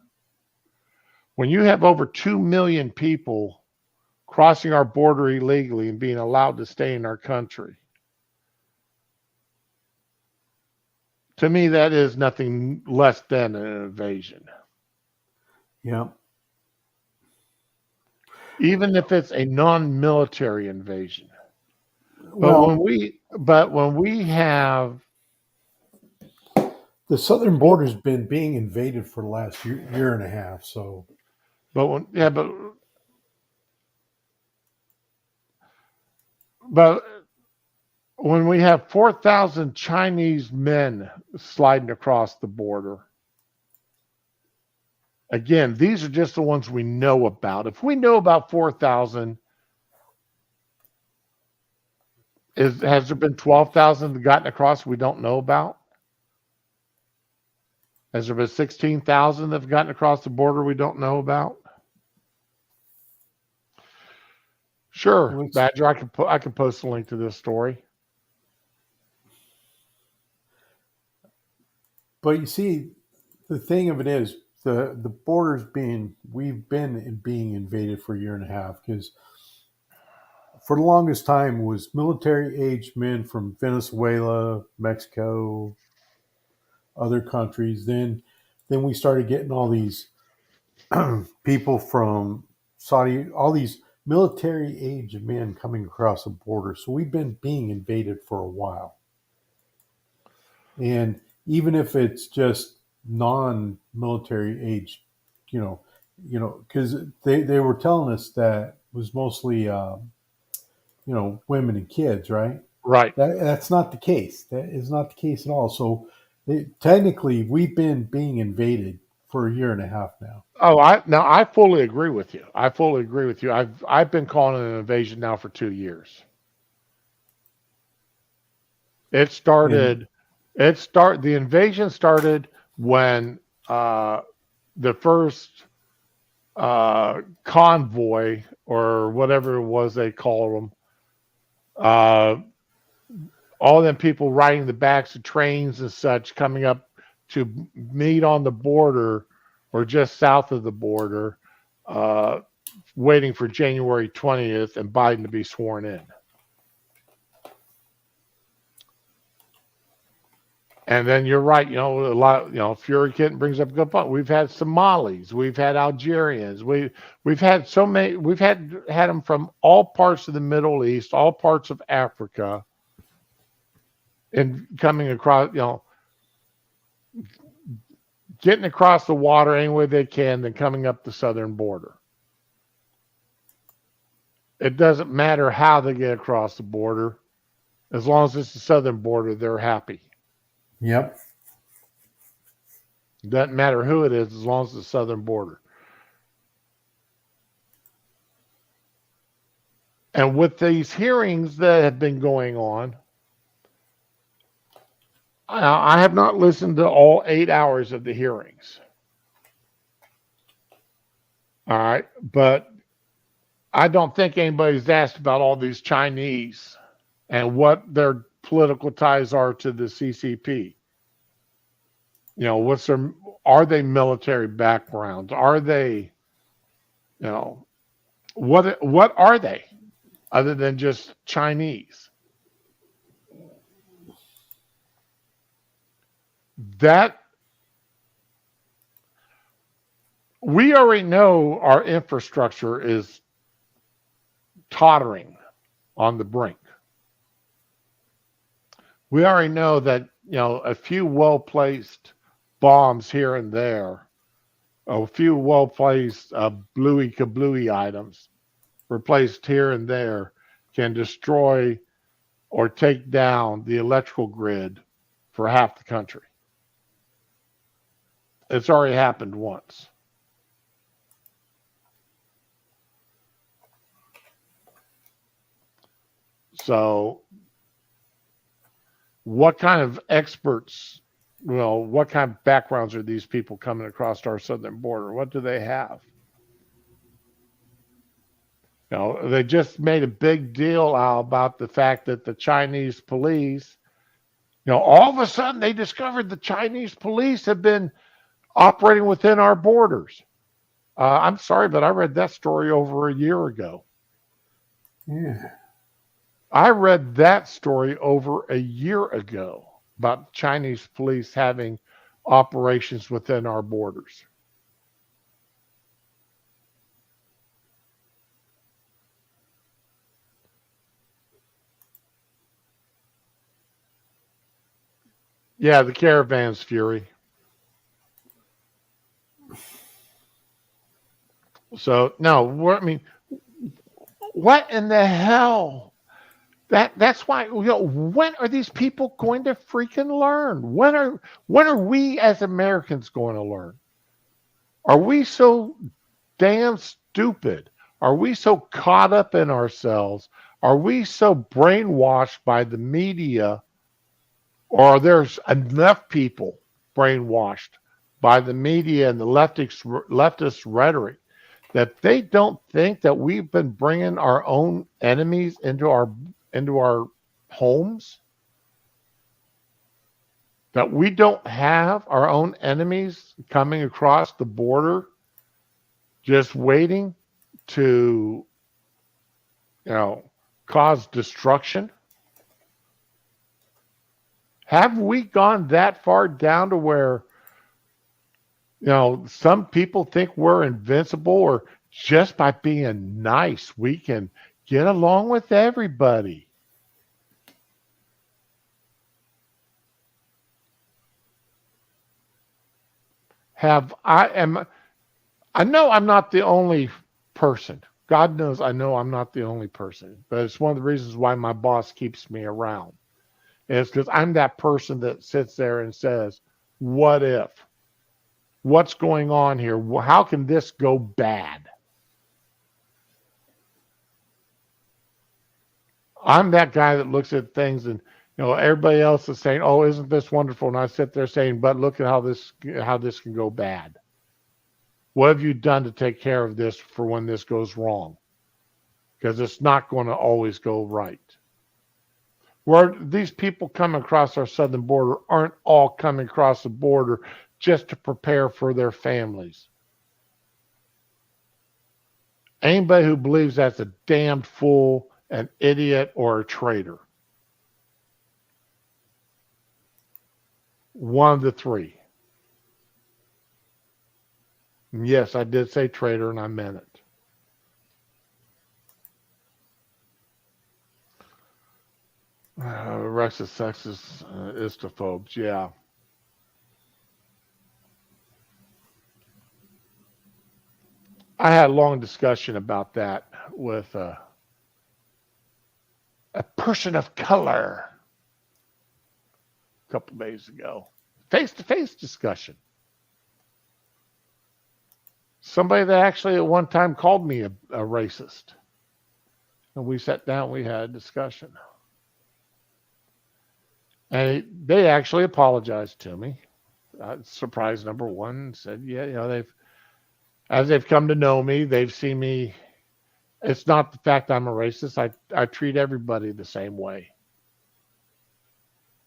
When you have over 2 million people crossing our border illegally and being allowed to stay in our country, to me, that is nothing less than an invasion. Yeah. Even if it's a non-military invasion. But Well, when we have, the southern border's been being invaded for the last year and a half. So, but when we have 4,000 Chinese men sliding across the border, again, these are just the ones we know about. If we know about 4,000, has there been 12,000 that gotten across we don't know about? Has there been 16,000 that have gotten across the border we don't know about? Sure, Badger, I can post a link to this story. but you see, the thing of it is, the border's we've been being invaded for a year and a half, because for the longest time it was military aged men from Venezuela, Mexico, other countries. Then we started getting all these people from Saudi, all these military age men coming across the border. So we've been being invaded for a while. And even if it's just non-military age, because they were telling us that it was mostly, women and kids, right? Right. That's not the case. That is not the case at all. So technically, we've been being invaded for a year and a half now. Oh, I fully agree with you. I fully agree with you. I've been calling it an invasion now for 2 years. The invasion started when the first convoy, or whatever it was they called them, all them people riding the backs of trains and such, coming up to meet on the border or just south of the border, waiting for January 20th and Biden to be sworn in. And then you're right, a lot, Fury Kitten brings up a good point. We've had Somalis, we've had Algerians, we've had so many, we've had them from all parts of the Middle East, all parts of Africa, and coming across, getting across the water any way they can, then coming up the southern border. It doesn't matter how they get across the border. As long as it's the southern border, they're happy. Yep. Doesn't matter who it is as long as it's the southern border. And with these hearings that have been going on, I have not listened to all 8 hours of the hearings. All right. But I don't think anybody's asked about all these Chinese and what their political ties are to the CCP. You know, are they military backgrounds? Are they, you know, what are they other than just Chinese? That we already know our infrastructure is tottering on the brink. We already know that, you know, a few well-placed bombs here and there, a few well-placed bluey kablooey items replaced here and there can destroy or take down the electrical grid for half the country. It's already happened once. So what kind of experts, well, what kind of backgrounds are these people coming across our southern border? What do they have? You know, they just made a big deal out about the fact that the Chinese police, you know, all of a sudden they discovered the Chinese police have been operating within our borders. I'm sorry, but I read that story over a year ago. Yeah. I read that story over a year ago about Chinese police having operations within our borders. Yeah, the caravans, Fury. So no, I mean, what in the hell? That's why, you know, when are these people going to freaking learn? When are we as Americans going to learn? Are we so damn stupid? Are we so caught up in ourselves? Are we so brainwashed by the media? Or are there enough people brainwashed by the media and the leftist rhetoric that they don't think that we've been bringing our own enemies into our homes? That we don't have our own enemies coming across the border just waiting to, you know, cause destruction? Have we gone that far down to where, you know, some people think we're invincible, or just by being nice, we can get along with everybody? I know I'm not the only person. God knows I know I'm not the only person, but it's one of the reasons why my boss keeps me around. It's because I'm that person that sits there and says, what if? What's going on here? How can this go bad? I'm that guy that looks at things and, you know, everybody else is saying, oh, isn't this wonderful? And I sit there saying, but look at how this can go bad. What have you done to take care of this for when this goes wrong? Because it's not going to always go right. Where these people coming across our southern border aren't all coming across the border just to prepare for their families. Anybody who believes that's a damned fool, an idiot, or a traitor. One of the three. Yes, I did say traitor, and I meant it. Racist, sexist, istophobes, yeah. I had a long discussion about that with a person of color a couple days ago. Face-to-face discussion. somebody that actually at one time called me a racist. And we sat down, we had a discussion. And they actually apologized to me. Surprise number one, said, yeah, you know, as they've come to know me, they've seen me. It's not the fact I'm a racist. I treat everybody the same way.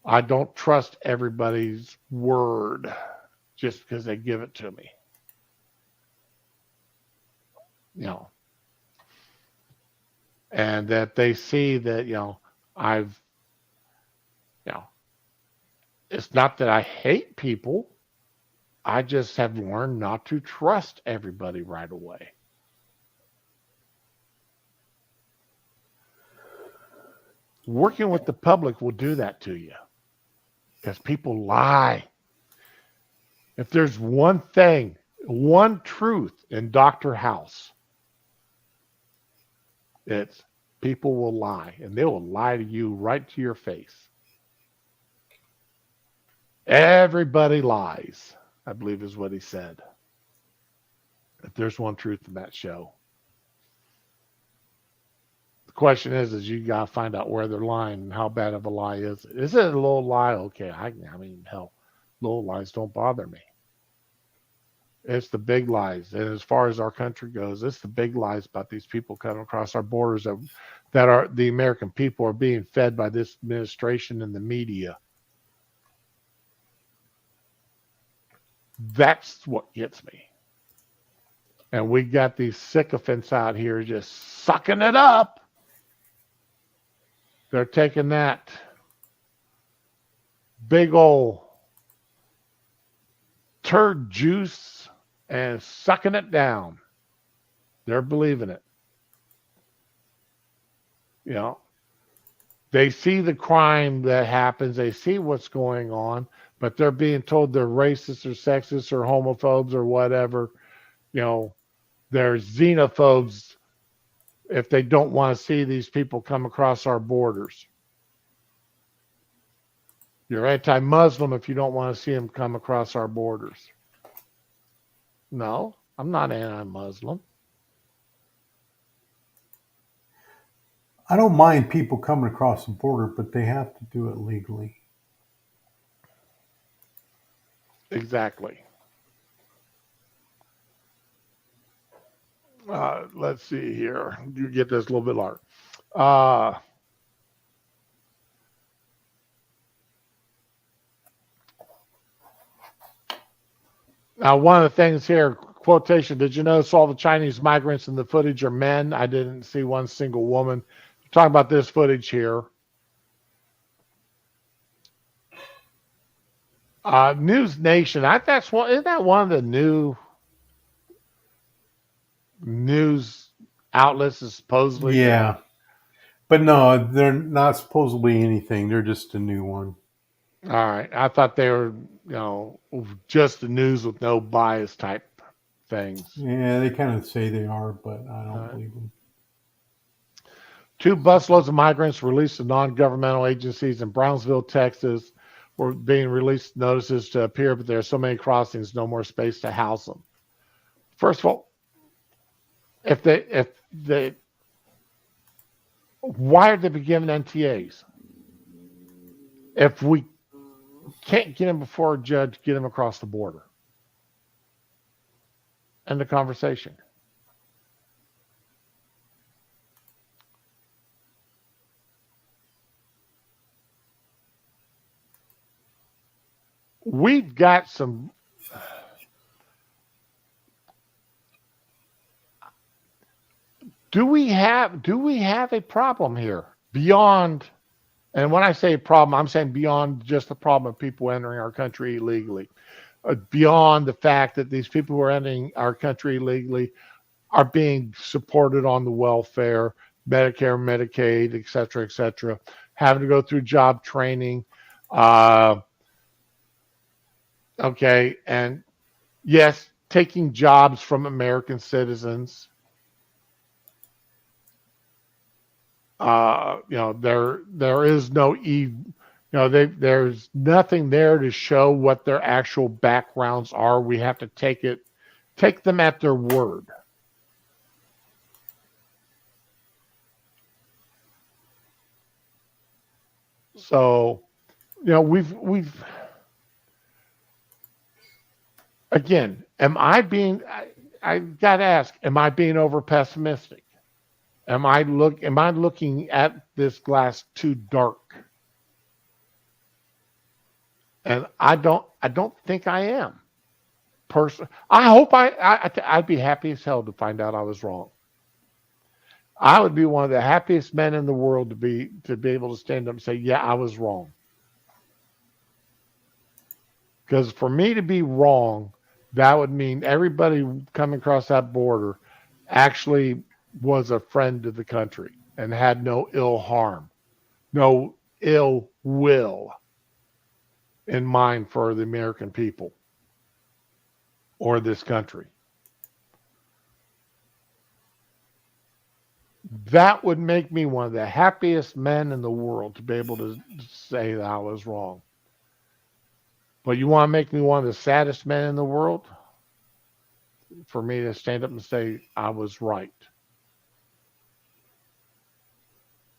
I don't trust everybody's word just because they give it to me. You know, and that they see that, you know, it's not that I hate people. I just have learned not to trust everybody right away. Working with the public will do that to you because people lie. If there's one thing, one truth in Dr. House, it's people will lie, and they will lie to you right to your face. Everybody lies, I believe is what he said. If there's one truth in that show. The question is you got to find out where they're lying and how bad of a lie is it. Is it a little lie? Okay, I mean, hell, little lies don't bother me. It's the big lies. And as far as our country goes, it's the big lies about these people coming across our borders that are the American people are being fed by this administration and the media. That's what gets me. And we got these sycophants out here just sucking it up. They're taking that big old turd juice and sucking it down. They're believing it. You know, they see the crime that happens. They see what's going on, but they're being told they're racist or sexist or homophobes or whatever. You know, they're xenophobes if they don't want to see these people come across our borders. You're anti-Muslim if you don't want to see them come across our borders. No, I'm not anti-Muslim. I don't mind people coming across the border, but they have to do it legally. Exactly. Let's see here. You get this a little bit larger. Now, one of the things here, quotation, did you notice all the Chinese migrants in the footage are men? I didn't see one single woman. Talking about this footage here. News Nation. Isn't that one of the new news outlets is supposedly? Yeah. But no, they're not supposedly anything. They're just a new one. All right. I thought they were, just the news with no bias type things. Yeah, they kind of say they are, but I don't believe them. 2 busloads of migrants released to non-governmental agencies in Brownsville, Texas, were being released notices to appear, but there are so many crossings, no more space to house them. First of all, why are they given NTAs? If we can't get them before a judge, get them across the border. End the conversation. We've got some do we have a problem here beyond, and when I say problem, I'm saying beyond just the problem of people entering our country illegally, beyond the fact that these people who are entering our country illegally are being supported on the welfare, Medicare, Medicaid, et cetera, having to go through job training, okay, and yes, taking jobs from American citizens. There is no there's nothing there to show what their actual backgrounds are. We have to take it take them at their word. So, we've again, I got to ask, am I being over pessimistic? Am I looking at this glass too dark? And I don't think I am. I hope I'd be happy as hell to find out I was wrong. I would be one of the happiest men in the world to be able to stand up and say, yeah, I was wrong. Because for me to be wrong, that would mean everybody coming across that border actually was a friend to the country and had no ill harm, no ill will in mind for the American people or this country. That would make me one of the happiest men in the world to be able to say that I was wrong. But you want to make me one of the saddest men in the world? For me to stand up and say I was right.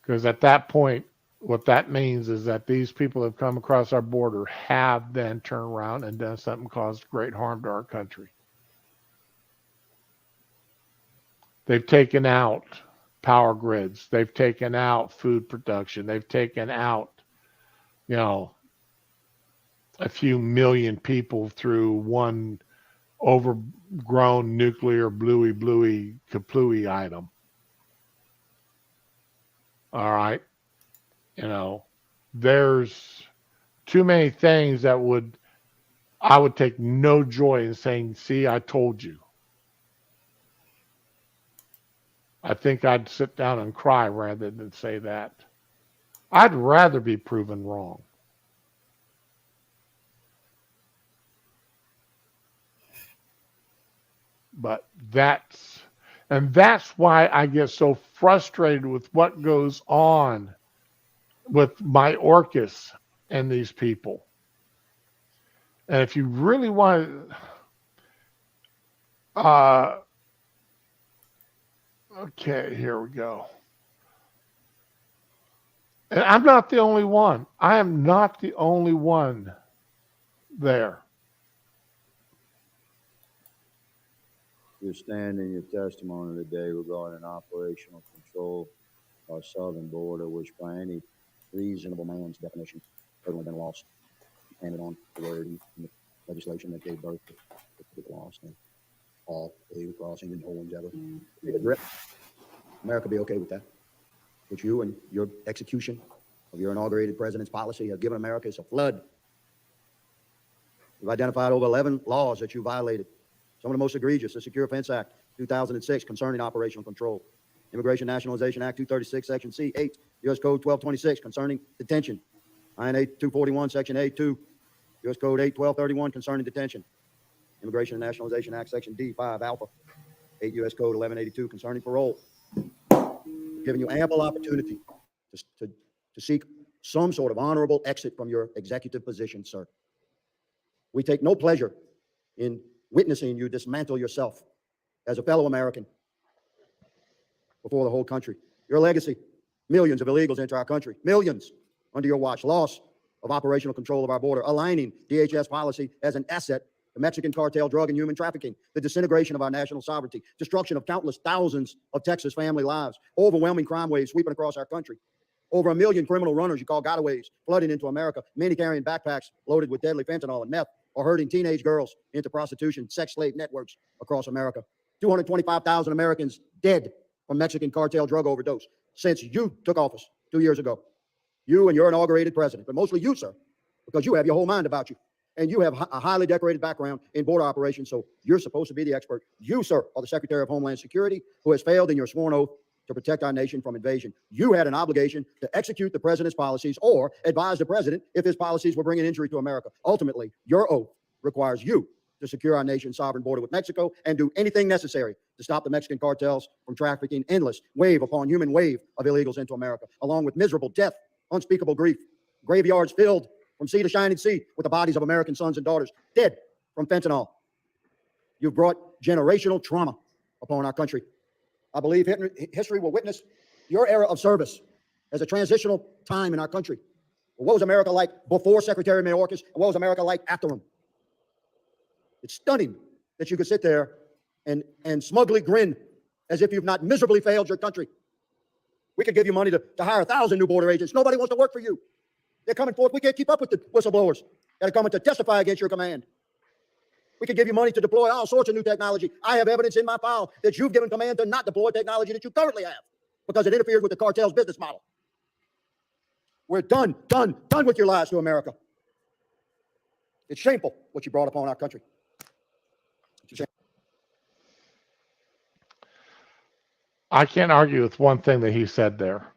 Because at that point, what that means is that these people that have come across our border have then turned around and done something caused great harm to our country. They've taken out power grids. They've taken out food production. They've taken out, a few million people through one overgrown nuclear bluey kaplooey item. All right. There's too many things that I would take no joy in saying, see, I told you. I think I'd sit down and cry rather than say that. I'd rather be proven wrong. But that's why I get so frustrated with what goes on with Mayorkas and these people. And if you really want to, okay, here we go. And I'm not the only one. I am not the only one there. Your stand in your testimony today regarding operational control of our southern border, which by any reasonable man's definition has only been lost, handed on the word and the legislation that gave birth to the lost and all illegal crossings and holdings ever. Make a grip. America be okay with that. But you and your execution of your inaugurated president's policy have given America a flood. We've identified over 11 laws that you violated. Some of the most egregious: the Secure Fence Act, 2006, concerning operational control. Immigration Nationalization Act, 236, Section C, 8, U.S. Code 1226, concerning detention. INA 241, Section A, 2, U.S. Code 8, 1231, concerning detention. Immigration and Nationalization Act, Section D, 5, Alpha, 8 U.S. Code 1182, concerning parole. Giving you ample opportunity to seek some sort of honorable exit from your executive position, sir. We take no pleasure in witnessing you dismantle yourself as a fellow American before the whole country. Your legacy: millions of illegals enter our country, millions under your watch, loss of operational control of our border, aligning DHS policy as an asset to Mexican cartel drug and human trafficking, the disintegration of our national sovereignty, destruction of countless thousands of Texas family lives, overwhelming crime waves sweeping across our country. Over 1 million criminal runners you call gotaways flooding into America, many carrying backpacks loaded with deadly fentanyl and meth, or herding teenage girls into prostitution, sex slave networks across America. 225,000 Americans dead from Mexican cartel drug overdose since you took office 2 years ago. You and your inaugurated president, but mostly you, sir, because you have your whole mind about you. And you have a highly decorated background in border operations, so you're supposed to be the expert. You, sir, are the Secretary of Homeland Security, who has failed in your sworn oath to protect our nation from invasion. You had an obligation to execute the president's policies or advise the president if his policies were bringing injury to America. Ultimately, your oath requires you to secure our nation's sovereign border with Mexico and do anything necessary to stop the Mexican cartels from trafficking endless wave upon human wave of illegals into America, along with miserable death, unspeakable grief, graveyards filled from sea to shining sea with the bodies of American sons and daughters dead from fentanyl. You've brought generational trauma upon our country. I believe history will witness your era of service as a transitional time in our country. What was America like before Secretary Mayorkas? And what was America like after him? It's stunning that you could sit there and smugly grin as if you've not miserably failed your country. We could give you money to hire 1,000 new border agents. Nobody wants to work for you. They're coming forth. We can't keep up with the whistleblowers that are coming to testify against your command. We could give you money to deploy all sorts of new technology. I have evidence in my file that you've given command to not deploy technology that you currently have because it interferes with the cartel's business model. We're done with your lies to America. It's shameful what you brought upon our country. I can't argue with one thing that he said there.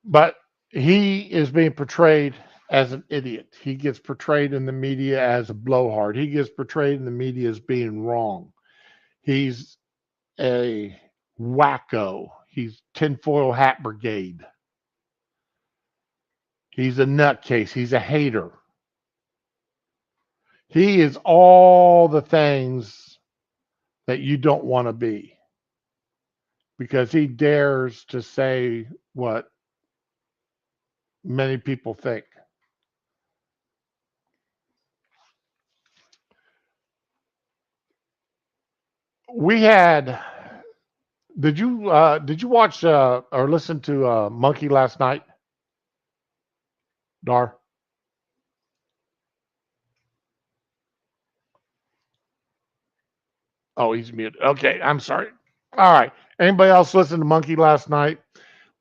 But he is being portrayed as an idiot. He gets portrayed in the media as a blowhard. He gets portrayed in the media as being wrong. He's a wacko. He's tinfoil hat brigade. He's a nutcase. He's a hater. He is all the things that you don't want to be because he dares to say what many people think. We had, did you watch or listen to Monkey last night, Dar? Oh, he's muted. Okay, I'm sorry. All right. Anybody else listen to Monkey last night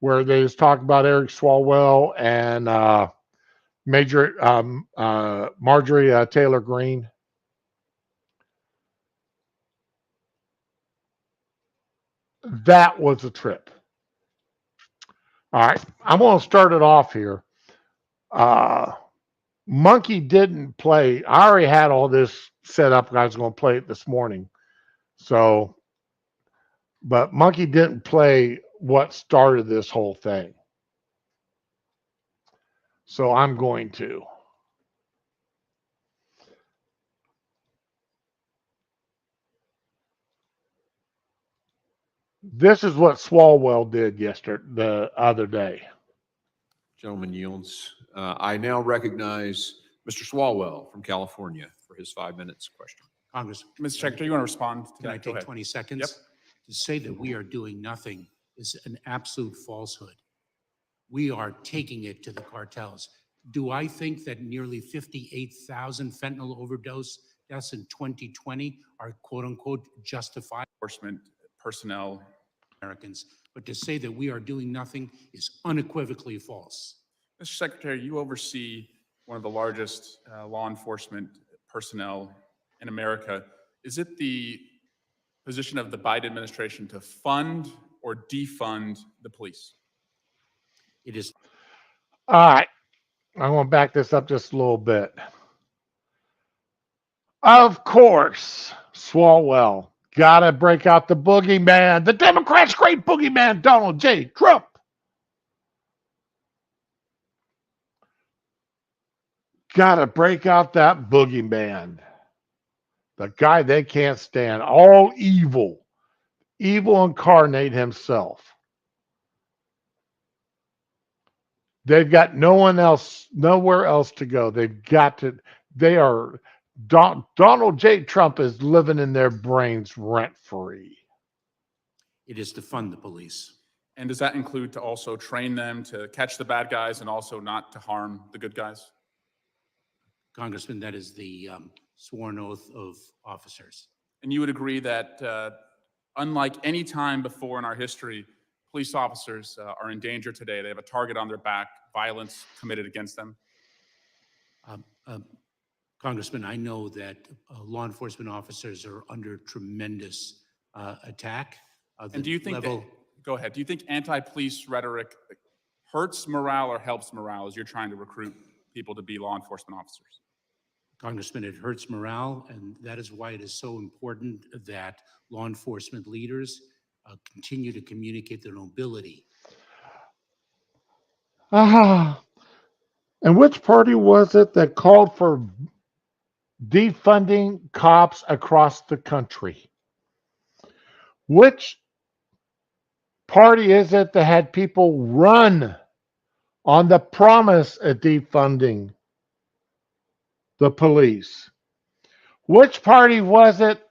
where they was talking about Eric Swalwell and Marjorie Taylor Greene? That was a trip. All right. I'm going to start it off here. Monkey didn't play. I already had all this set up. I was going to play it this morning. So, but Monkey didn't play what started this whole thing. So I'm going to. This is what Swalwell did the other day. Gentleman yields. I now recognize Mr. Swalwell from California for his 5 minutes question. Congress, Mr. Secretary, you want to respond to can I that? Go take ahead. 20 seconds? Yep. To say that we are doing nothing is an absolute falsehood. We are taking it to the cartels. Do I think that nearly 58,000 fentanyl overdose deaths in 2020 are quote unquote justified? Enforcement personnel. Americans, but to say that we are doing nothing is unequivocally false. Mr. Secretary, you oversee one of the largest law enforcement personnel in America. Is it the position of the Biden administration to fund or defund the police? It is. All right. I'm going to back this up just a little bit. Of course, Swalwell got to break out the boogeyman, the Democrats' great boogeyman, Donald J. Trump. Got to break out that boogeyman. The guy they can't stand. All evil. Evil incarnate himself. They've got nowhere else to go. Donald J. Trump is living in their brains rent free. It is to fund the police. And does that include to also train them to catch the bad guys and also not to harm the good guys? Congressman, that is the sworn oath of officers. And you would agree that unlike any time before in our history, police officers are in danger today. They have a target on their back, violence committed against them. Congressman, I know that law enforcement officers are under tremendous attack. And do you think go ahead. Do you think anti-police rhetoric hurts morale or helps morale as you're trying to recruit people to be law enforcement officers? Congressman, it hurts morale, and that is why it is so important that law enforcement leaders continue to communicate the nobility. Ah, and which party was it that called for defunding cops across the country? Which party is it that had people run on the promise of defunding the police? Which party was it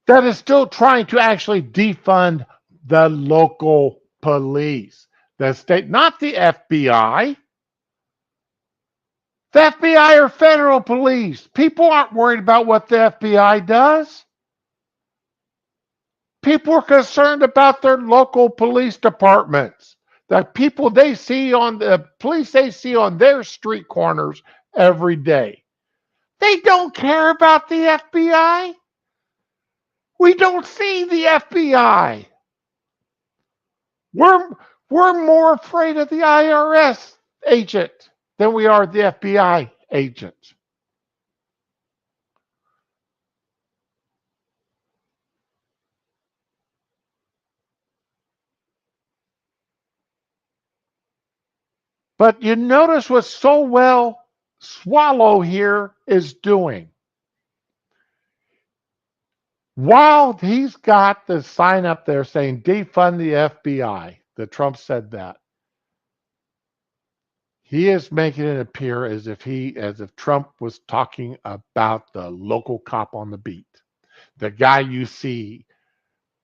that is still trying to actually defund the local police? The state, not the FBI. The FBI are federal police. People aren't worried about what the FBI does. People are concerned about their local police departments. The people they see on the police they see on their street corners every day. They don't care about the FBI. We don't see the FBI. We're more afraid of the IRS agent than we are the FBI agent. But you notice what Swallow here is doing. While he's got the sign up there saying defund the FBI, that Trump said that, he is making it appear as if Trump was talking about the local cop on the beat, the guy you see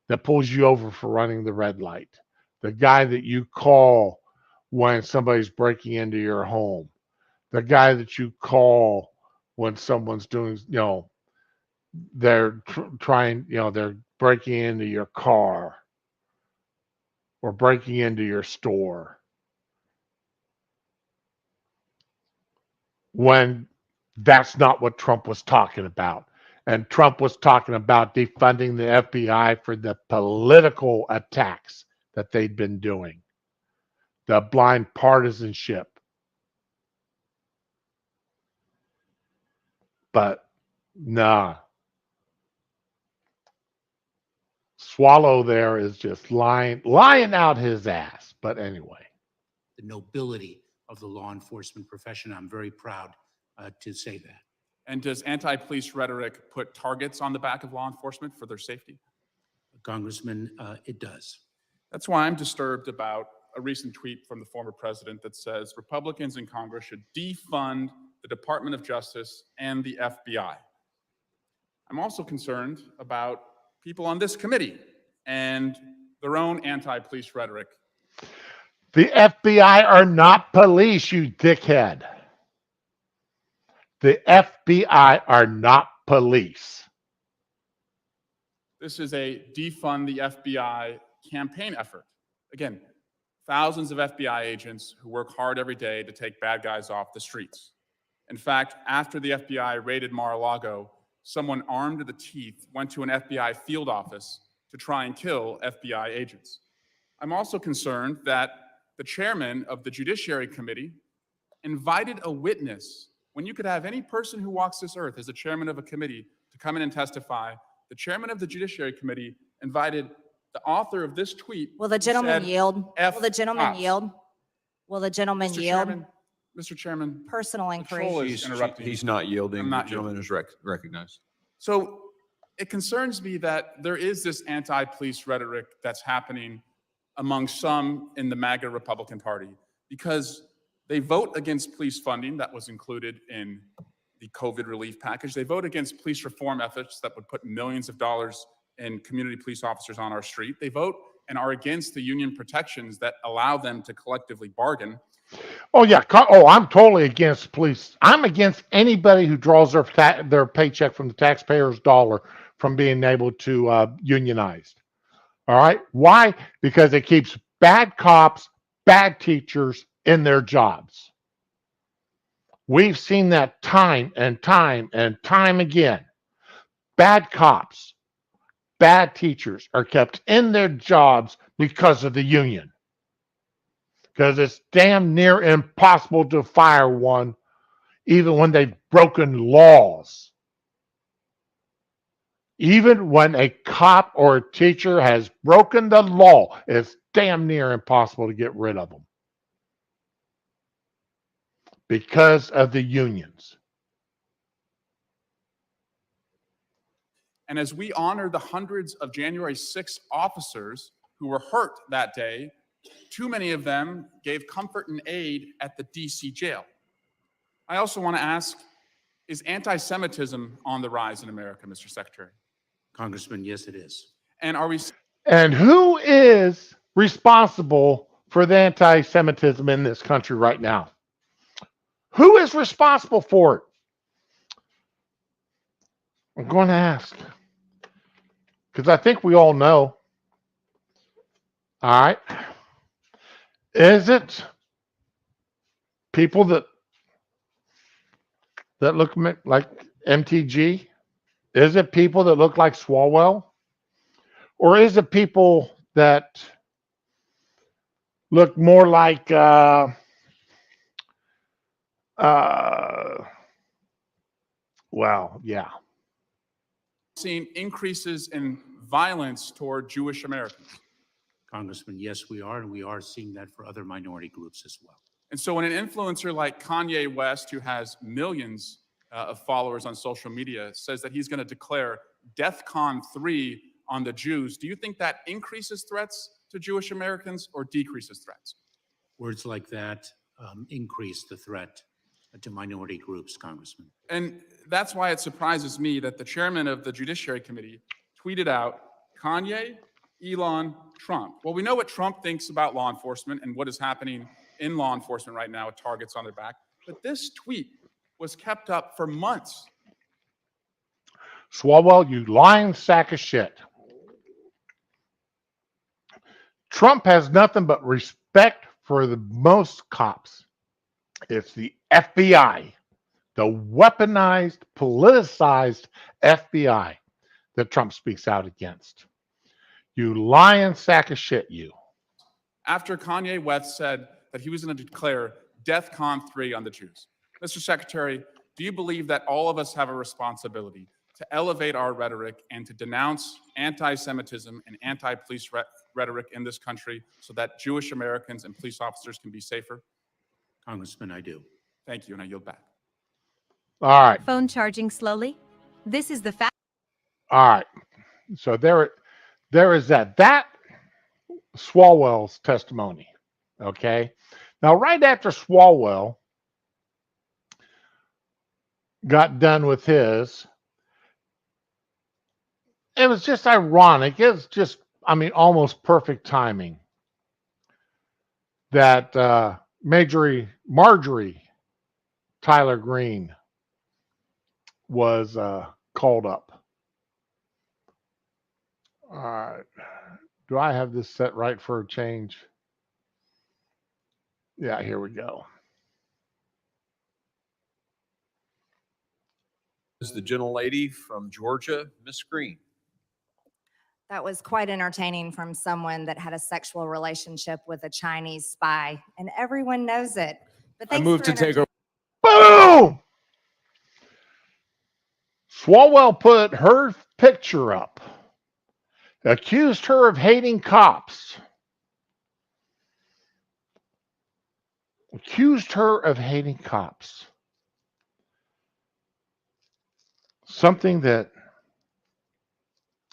that pulls you over for running the red light, the guy that you call when somebody's breaking into your home, the guy that you call when someone's doing, they're trying, they're breaking into your car or breaking into your store. When that's not what Trump was talking about. And Trump was talking about defunding the FBI for the political attacks that they'd been doing, the blind partisanship. But nah. Swallow there is just lying out his ass. But anyway. The nobility of the law enforcement profession. I'm very proud to say that. And does anti-police rhetoric put targets on the back of law enforcement for their safety? Congressman, it does. That's why I'm disturbed about a recent tweet from the former president that says Republicans in Congress should defund the Department of Justice and the FBI. I'm also concerned about people on this committee and their own anti-police rhetoric. The FBI are not police, you dickhead. The FBI are not police. This is a defund the FBI campaign effort. Again, thousands of FBI agents who work hard every day to take bad guys off the streets. In fact, after the FBI raided Mar-a-Lago, someone armed to the teeth went to an FBI field office to try and kill FBI agents. I'm also concerned that the chairman of the Judiciary Committee invited a witness. When you could have any person who walks this earth as a chairman of a committee to come in and testify, the chairman of the Judiciary Committee invited the author of this tweet. Will the gentleman yield? Will the gentleman cops. yield? Will the gentleman yield? Mr. Chairman, Personal inquiry. Troll is interrupting. He's not yielding. I'm not The gentleman is recognized. So it concerns me that there is this anti-police rhetoric that's happening among some in the MAGA Republican Party because they vote against police funding that was included in the COVID relief package. They vote against police reform efforts that would put millions of dollars in community police officers on our street. They vote and are against the union protections that allow them to collectively bargain. Oh, yeah. Oh, I'm totally against police. I'm against anybody who draws their paycheck from the taxpayer's dollar from being able to unionize. All right. Why? Because it keeps bad cops, bad teachers in their jobs. We've seen that time and time and time again. Bad cops, bad teachers are kept in their jobs because of the union. Because it's damn near impossible to fire one, even when they've broken laws. Even when a cop or a teacher has broken the law, it's damn near impossible to get rid of them. because of the unions. And as we honor the hundreds of January 6th officers who were hurt that day, too many of them gave comfort and aid at the DC jail. I also want to ask, is anti-Semitism on the rise in America, Mr. Secretary? Congressman, yes, it is. And are we And who is responsible for the anti-Semitism in this country right now? Who is responsible for it? I'm going to ask. Because I think we all know. All right. Is it people that look like MTG? Is it people that look like Swalwell? Or is it people that look more like well, yeah. seeing increases in violence toward Jewish Americans? Congressman, yes, we are, and we are seeing that for other minority groups as well. And so when an influencer like Kanye West, who has millions of followers on social media, says that he's going to declare DEFCON 3 on the Jews, do you think that increases threats to Jewish Americans or decreases threats? Words like that increase the threat to minority groups, Congressman. And that's why it surprises me that the chairman of the Judiciary Committee tweeted out, Kanye, Elon, Trump. Well, we know what Trump thinks about law enforcement and what is happening in law enforcement right now with targets on their back. But this tweet was kept up for months. Swalwell, you lying sack of shit. Trump has nothing but respect for the most cops. It's the FBI, the weaponized, politicized FBI that Trump speaks out against. You lying sack of shit, you. After Kanye West said that he was going to declare DEFCON 3 on the Jews. Mr. Secretary, do you believe that all of us have a responsibility to elevate our rhetoric and to denounce anti-Semitism and anti-police rhetoric in this country so that Jewish Americans and police officers can be safer? Congressman, I do. Thank you, and I yield back. All right. Phone charging slowly. This is the fact. All right. So there is that. That Swalwell's testimony. Okay. Now, right after Swalwell got done with his, it was just ironic. It's just, I mean, almost perfect timing that Marjorie Tyler Greene was called up. All right. Do I have this set right for a change? Yeah, here we go. This is the gentlelady from Georgia, Miss Green. That was quite entertaining from someone that had a sexual relationship with a Chinese spy, and everyone knows it. But thanks for entertaining. Boom! Swalwell put her picture up, accused her of hating cops. Accused her of hating cops. Something that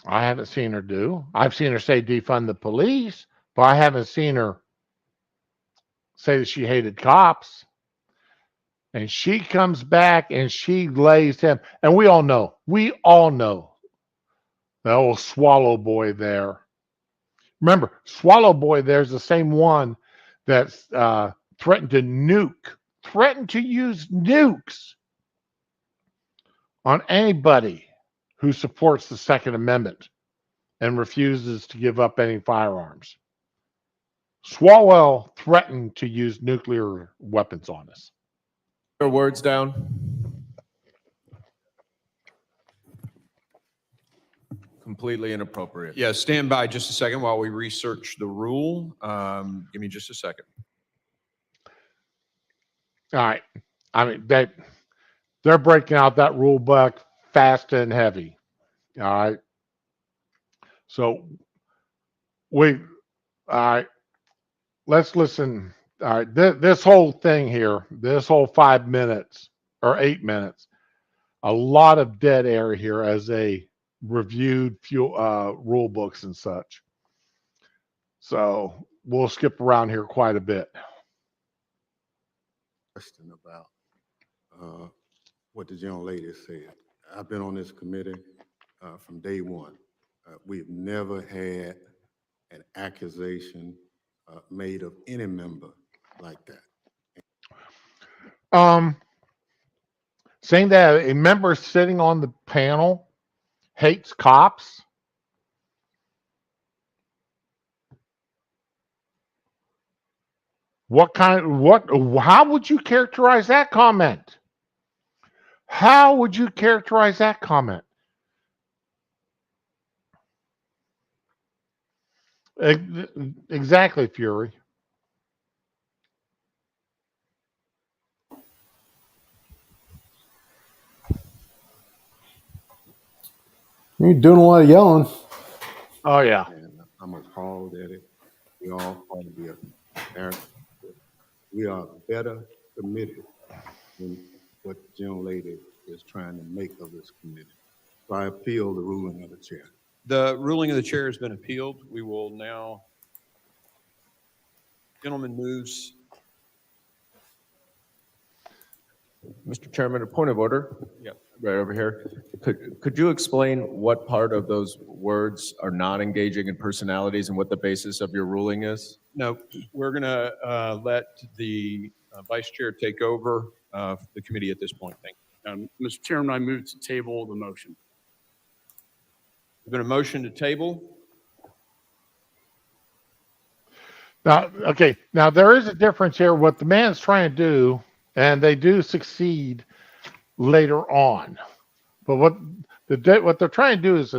I haven't seen her do. I've seen her say defund the police, but I haven't seen her say that she hated cops. And she comes back and she lays him. And we all know the old Swallow Boy there. Remember, Swallow Boy there's the same one that's threatened to use nukes on anybody who supports the Second Amendment and refuses to give up any firearms. Swalwell threatened to use nuclear weapons on us. Your words down. Completely inappropriate. Yeah, stand by just a second while we research the rule. Give me just a second. All right. I mean, they're breaking out that rule book fast and heavy. All right. So all right. Let's listen All right. This whole thing here, this whole 5 minutes or 8 minutes, a lot of dead air here as they reviewed rule books and such. So we'll skip around here quite a bit. Question about what the young lady said. I've been on this committee from day one. We've never had an accusation made of any member like that. Saying that a member sitting on the panel hates cops. How would you characterize that comment? How would you characterize that comment? Exactly, Fury. You're doing a lot of yelling. Oh, yeah. And I'm appalled at it. We all ought to be parents. We are better committed than what the young lady is trying to make of this committee. So I appeal the ruling of the chair. The ruling of the chair has been appealed. We will now, gentleman moves. Mr. Chairman, a point of order. Yep. Right over here. Could you explain what part of those words are not engaging in personalities and what the basis of your ruling is? No, we're going to let the vice chair take over the committee at this point. Thank you. Mr. Chairman, I move to table the motion. There's been a motion to table. Now, okay. Now there is a difference here. What the man's trying to do, and they do succeed later on, but what they're trying to do is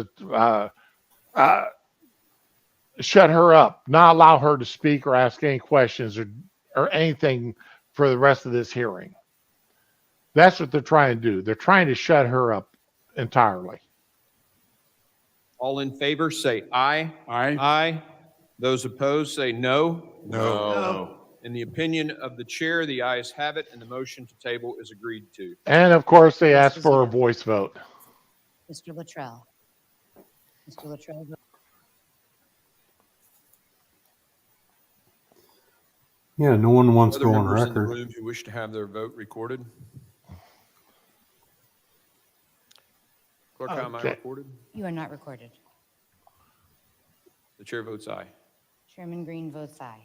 shut her up, not allow her to speak or ask any questions or anything for the rest of this hearing. That's what they're trying to do. They're trying to shut her up entirely. All in favor, say aye. Aye. Aye. Those opposed, say no. No. In the opinion of the chair, the ayes have it, and the motion to table is agreed to. And of course, they asked for a voice vote. Mr. Luttrell. Mr. Luttrell. Yeah, no one wants to Other go on members in the record. room who wish to have their vote recorded? Clerk, how am I Okay. recorded? You are not recorded. The chair votes aye. Chairman Green votes aye.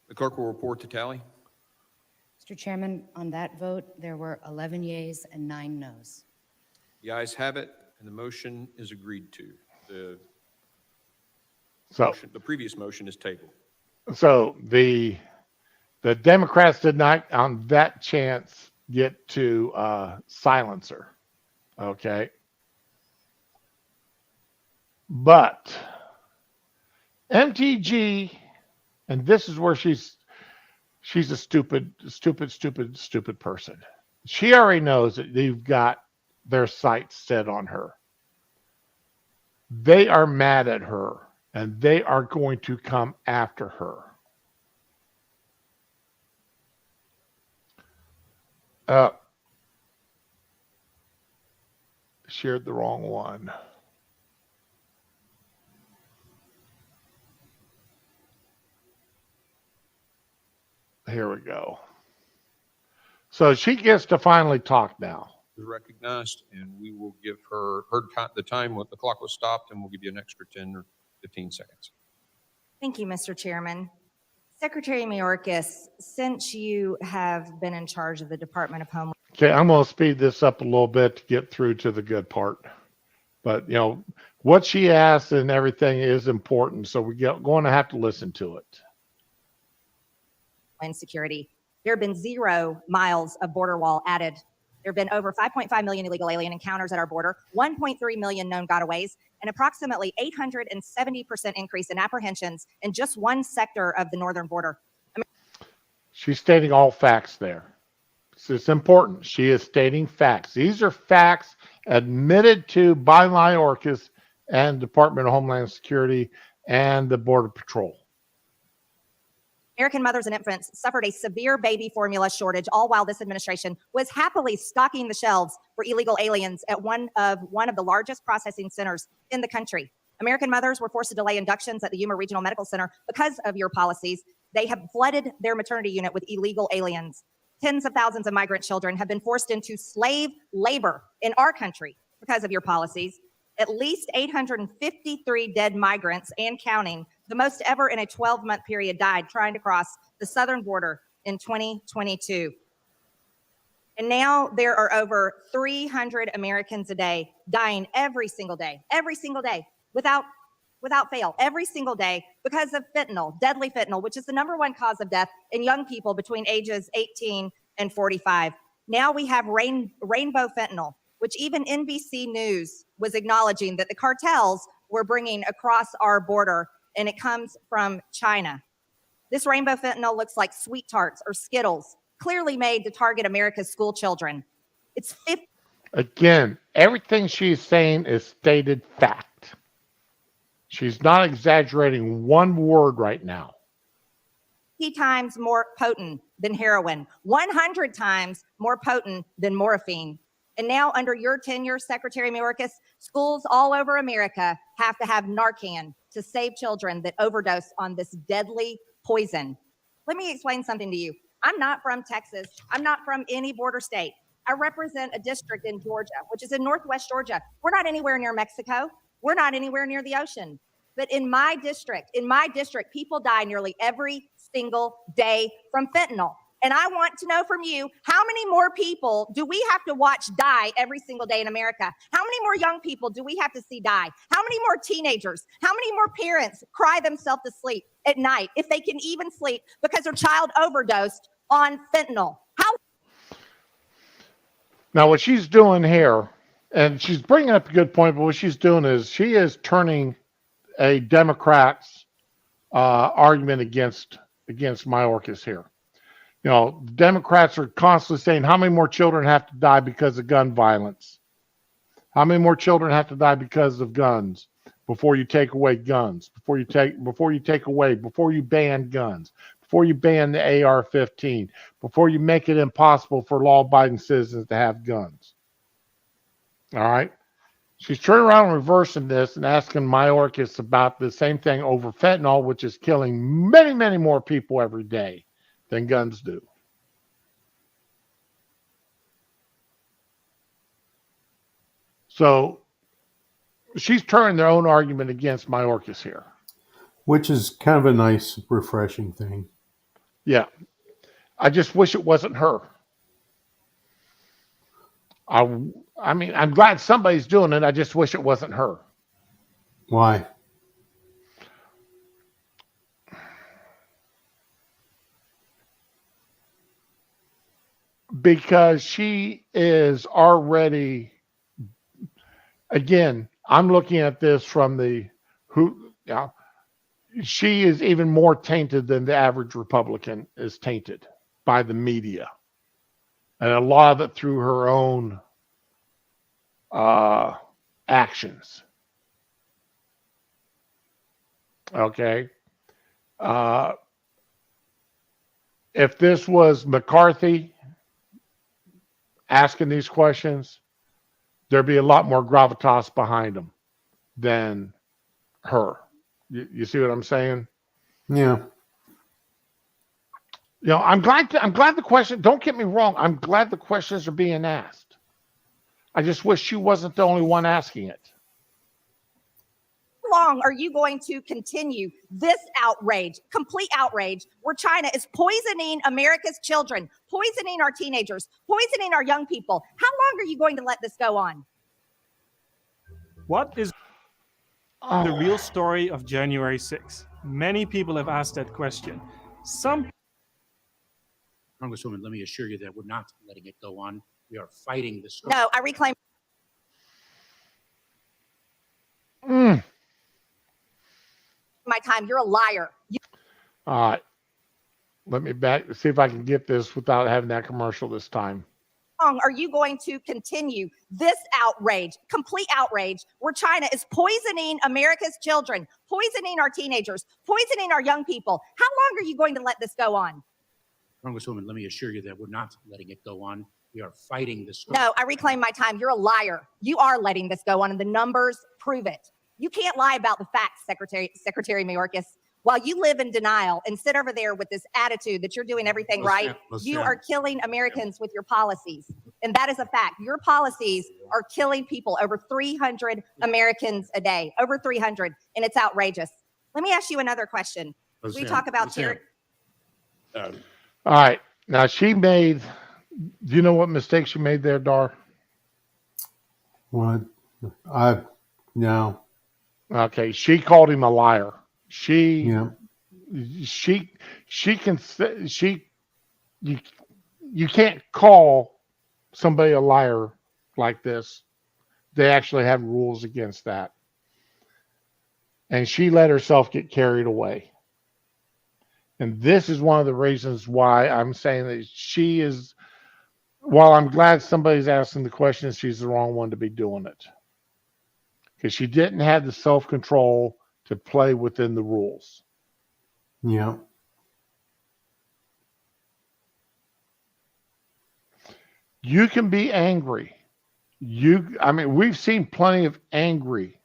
The clerk will report the tally. Mr. Chairman, on that vote, there were 11 yeas and 9 noes. The ayes have it, and the motion is agreed to. The previous motion is tabled. So the Democrats did not, on that chance, get to silence her. Okay. But MTG, and this is where she's a stupid person. She already knows that they've got their sights set on her. They are mad at her, and they are going to come after her. Shared the wrong one. Here we go. So she gets to finally talk now. Is recognized, and we will give her the time when the clock was stopped, and we'll give you an extra 10 or 15 seconds. Thank you, Mr. Chairman. Secretary Mayorkas, since you have been in charge of the Department of Homeland Okay, I'm going to speed this up a little bit to get through to the good part. But, you know, what she asked and everything is important, so we're going to have to listen to it. Security, there have been 0 miles of border wall added. There have been over 5.5 million illegal alien encounters at our border, 1.3 million known gotaways, and approximately 870% increase in apprehensions in just one sector of the northern border. She's stating all facts there. It's important. She is stating facts. These are facts admitted to by Mayorkas and Department of Homeland Security and the Border Patrol. American mothers and infants suffered a severe baby formula shortage, all while this administration was happily stocking the shelves for illegal aliens at one of the largest processing centers in the country. American mothers were forced to delay inductions at the Yuma Regional Medical Center because of your policies. They have flooded their maternity unit with illegal aliens. Tens of thousands of migrant children have been forced into slave labor in our country because of your policies. At least 853 dead migrants and counting, the most ever in a 12-month period, died trying to cross the southern border in 2022. And now there are over 300 Americans a day dying every single day, without fail, every single day because of fentanyl, deadly fentanyl, which is the #1 cause of death in young people between ages 18 and 45. Now we have rainbow fentanyl, which even NBC News was acknowledging that the cartels were bringing across our border, and it comes from China. This rainbow fentanyl looks like Sweet Tarts or Skittles, clearly made to target America's school children. It's 50 Again, everything she's saying is stated fact. She's not exaggerating one word right now. times more potent than heroin, 100 times more potent than morphine. And now, under your tenure, Secretary Mayorkas, schools all over America have to have Narcan to save children that overdose on this deadly poison. Let me explain something to you. I'm not from Texas. I'm not from any border state. I represent a district in Georgia, which is in Northwest Georgia. We're not anywhere near Mexico. We're not anywhere near the ocean. But in my district, people die nearly every single day from fentanyl. And I want to know from you, how many more people do we have to watch die every single day in America? How many more young people do we have to see die? How many more teenagers? How many more parents cry themselves to sleep at night, if they can even sleep, because their child overdosed on fentanyl? Now, what she's doing here, and she's bringing up a good point, but what she's doing is she is turning a Democrat's argument against Mayorkas here. You know, Democrats are constantly saying, how many more children have to die because of gun violence? How many more children have to die because of guns before you take away guns, before you ban guns, before you ban the AR-15, before you make it impossible for law-abiding citizens to have guns? All right. She's turning around and reversing this and asking Mayorkas about the same thing over fentanyl, which is killing many, many more people every day than guns do. So she's turning their own argument against Mayorkas here. Which is kind of a nice, refreshing thing. Yeah. I just wish it wasn't her. I mean, I'm glad somebody's doing it. I just wish it wasn't her. Why? Because she is already, again, I'm looking at this from she is even more tainted than the average Republican is tainted by the media. And a lot of it through her own actions. Okay. If this was McCarthy asking these questions, there'd be a lot more gravitas behind them than her. You see what I'm saying? Yeah. You know, I'm glad the question, don't get me wrong, I'm glad the questions are being asked. I just wish she wasn't the only one asking it. How long are you going to continue this outrage, complete outrage, where China is poisoning America's children, poisoning our teenagers, poisoning our young people? How long are you going to let this go on? What is the real story of January 6th? Many people have asked that question. Congresswoman, let me assure you that we're not letting it go on. We are fighting this. No, I reclaim. My time. You're a liar. All right. Let me see if I can get this without having that commercial this time. long are you going to continue this outrage, complete outrage, where China is poisoning America's children, poisoning our teenagers, poisoning our young people? How long are you going to let this go on? Congresswoman, let me assure you that we're not letting it go on. We are fighting this. No, I reclaim my time. You're a liar. You are letting this go on, and the numbers prove it. You can't lie about the facts, Secretary Mayorkas. While you live in denial and sit over there with this attitude that you're doing everything right, you are killing Americans with your policies. And that is a fact. Your policies are killing people, over 300 Americans a day, over 300, and it's outrageous. Let me ask you another question. We talk about terror. All right. Now do you know what mistake she made there, Dar? What? No. Okay. She called him a liar. Yeah. You can't call somebody a liar like this. They actually have rules against that. And she let herself get carried away. And this is one of the reasons why I'm saying that she is, while I'm glad somebody's asking the question, she's the wrong one to be doing it. Because she didn't have the self-control to play within the rules. Yeah. You can be angry. We've seen plenty of angry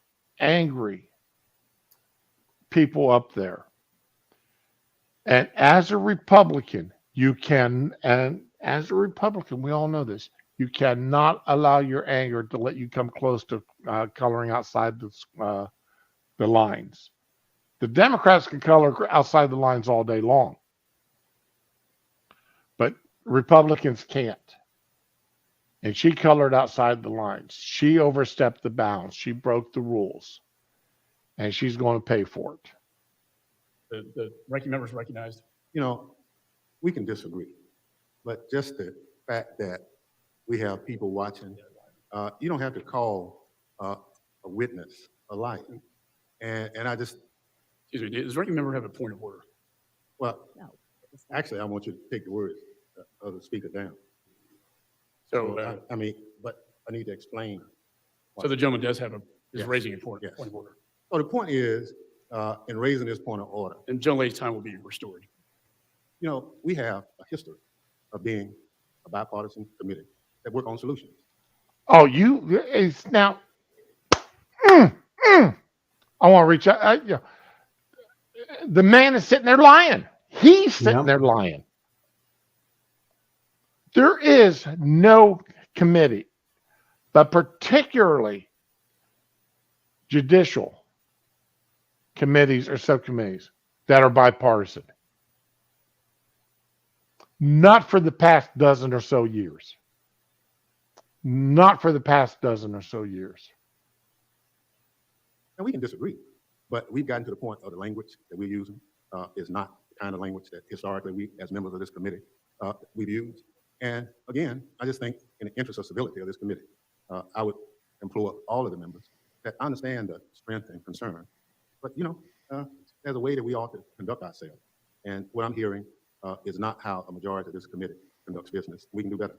people up there. And as a Republican, we all know this, you cannot allow your anger to let you come close to coloring outside the lines. The Democrats can color outside the lines all day long, but Republicans can't. And she colored outside the lines. She overstepped the bounds. She broke the rules, and she's going to pay for it. The ranking member is recognized. You know, we can disagree, but just the fact that we have people watching, you don't have to call a witness a liar. And I just... Excuse me, does the ranking member have a point of order? Well, no. Actually, I want you to take the words of the speaker down. So, but I need to explain. So the gentleman does have is Yes. raising a point Yes. of order. So the point is, in raising this point of order, And gentleman's time will be restored. you know, we have a history of being a bipartisan committee that work on solutions. Oh, it's now. I want to reach out. The man is sitting there lying. He's sitting there lying. There is no committee, but particularly judicial committees or subcommittees that are bipartisan. Not for the past dozen or so years. Not for the past dozen or so years. And we can disagree, but we've gotten to the point of the language that we're using is not the kind of language that historically we, as members of this committee, we've used. And again, I just think in the interest of civility of this committee, I would implore all of the members that understand the strength and concern, but you know, there's a way that we ought to conduct ourselves. And what I'm hearing is not how a majority of this committee conducts business. We can do better.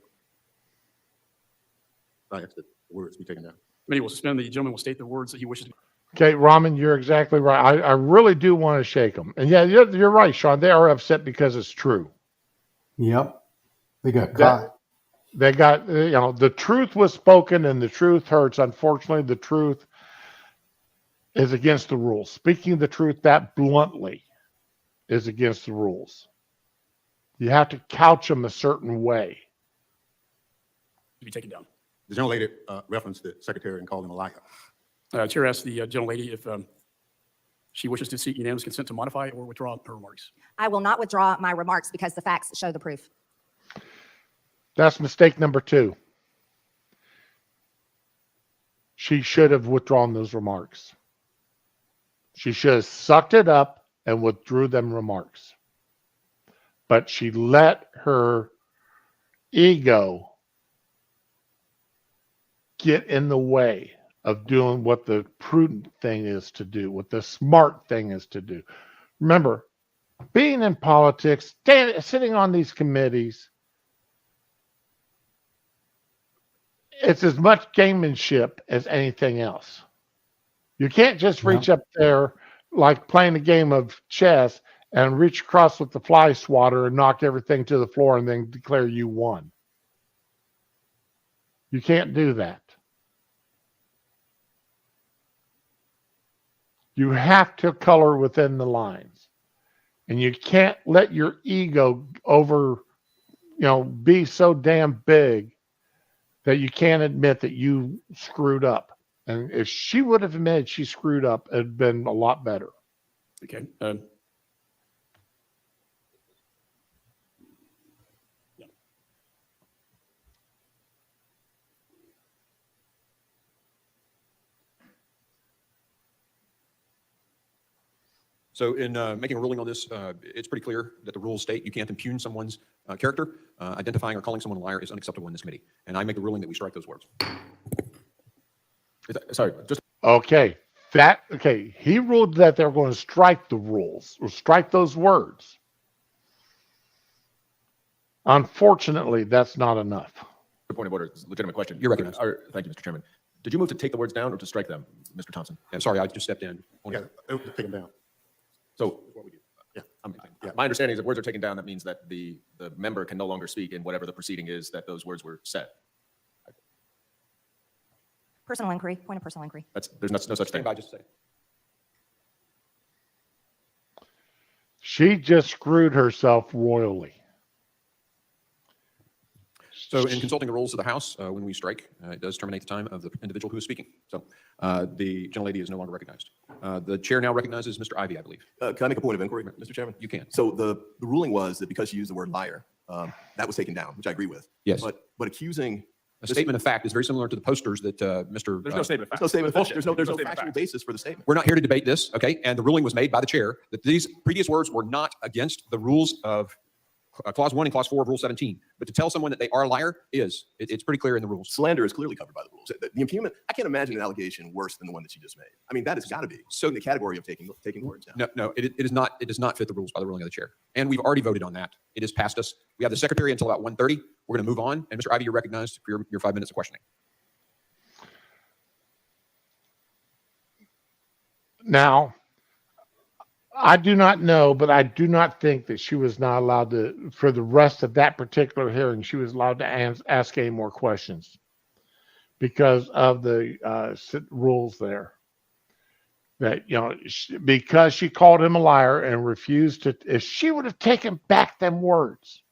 I ask that the words be taken down. Committee will suspend. The gentleman will state the words that he wishes to. Okay, Raman, you're exactly right. I really do want to shake them. And yeah, you're right, Sean. They are upset because it's true. Yep. They got caught. They got, the truth was spoken and the truth hurts. Unfortunately, the truth is against the rules. Speaking the truth that bluntly is against the rules. You have to couch them a certain way. To be taken down. The gentlelady referenced the secretary and called him a liar. Chair asks the gentlelady if she wishes to seek unanimous consent to modify or withdraw her remarks. I will not withdraw my remarks because the facts show the proof. That's mistake number 2. She should have withdrawn those remarks. She should have sucked it up and withdrew them remarks. But she let her ego get in the way of doing what the prudent thing is to do, what the smart thing is to do. Remember, being in politics, sitting on these committees, it's as much gamemanship as anything else. You can't just reach up there like playing a game of chess and reach across with the fly swatter and knock everything to the floor and then declare you won. You can't do that. You have to color within the lines. And you can't let your ego be so damn big that you can't admit that you screwed up. And if she would have admitted she screwed up, it'd been a lot better. Okay. So in making a ruling on this, it's pretty clear that the rules state you can't impugn someone's character. Identifying or calling someone a liar is unacceptable in this committee. And I make the ruling that we strike those words. Sorry, just. Okay. He ruled that they're going to strike the rules or strike those words. Unfortunately, that's not enough. Point of order, legitimate question. You're recognized. Thank you, Mr. Chairman. Did you move to take the words down or to strike them, Mr. Thompson? I'm sorry, I just stepped in. Yeah, take them down. So Yeah. my understanding is if words are taken down, that means that the member can no longer speak in whatever the proceeding is that those words were said. Personal inquiry, point of personal inquiry. There's no such thing. Stand by just a second. She just screwed herself royally. So in consulting the rules of the House, when we strike, it does terminate the time of the individual who is speaking. So the gentlelady is no longer recognized. The chair now recognizes Mr. Ivey, I believe. Can I make a point of inquiry, Mr. Chairman? You can. So the ruling was that because she used the word liar, that was taken down, which I agree with. Yes. But accusing. A statement of fact is very similar to the posters that Mr. There's no statement of fact. There's no statement of fact. Bullshit. There's no statement of factual fact. basis for the statement. We're not here to debate this, okay? And the ruling was made by the chair that these previous words were not against the rules of Clause 1 and Clause 4 of Rule 17. But to tell someone that they are a liar it's pretty clear in the rules. Slander is clearly covered by the rules. The impugnment, I can't imagine an allegation worse than the one that she just made. I mean, that has got to be in the category of taking words down. No, it is not. It does not fit the rules by the ruling of the chair. And we've already voted on that. It is past us. We have the secretary until about 1:30. We're going to move on. And Mr. Ivey, you're recognized for your 5 minutes of questioning. Now, I do not know, but I do not think that she was not allowed to, for the rest of that particular hearing, she was allowed to ask any more questions because of the rules there. That, because she called him a liar and refused to, if she would have taken back them words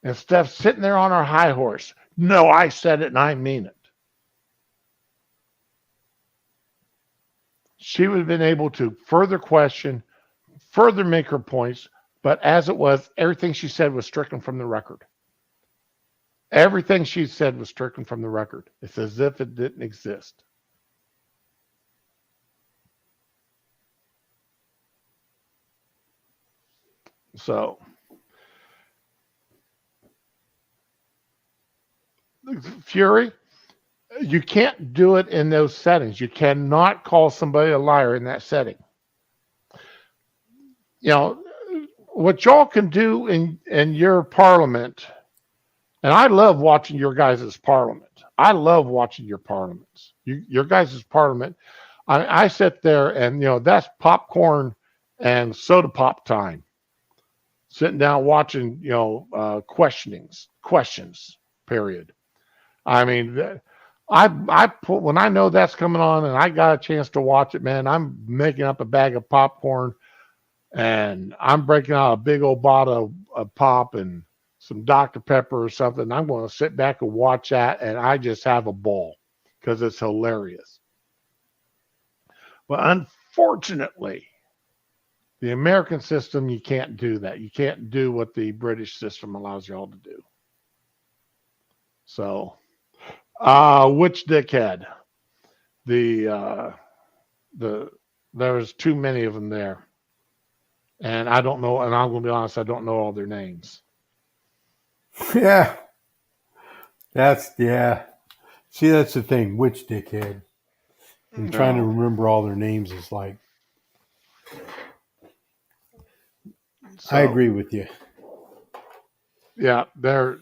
instead of sitting there on her high horse, no, I said it and I mean it. She would have been able to further question, further make her points, but as it was, everything she said was stricken from the record. Everything she said was stricken from the record. It's as if it didn't exist. So, Fury, you can't do it in those settings. You cannot call somebody a liar in that setting. What y'all can do in your parliament, and I love watching your guys' parliament. I love watching your parliaments. Your guys' parliament. I sit there and, that's popcorn and soda pop time. Sitting down watching, questions, period. I mean, when I know that's coming on and I got a chance to watch it, man, I'm making up a bag of popcorn and I'm breaking out a big old bottle of pop and some Dr. Pepper or something. I'm going to sit back and watch that and I just have a ball because it's hilarious. But unfortunately, the American system, you can't do that. You can't do what the British system allows you all to do. So, which dickhead? There's too many of them there. And I don't know, and I'm going to be honest, I don't know all their names. Yeah. See, that's the thing. Which dickhead? And trying to remember all their names is like. I agree with you. Yeah, they're.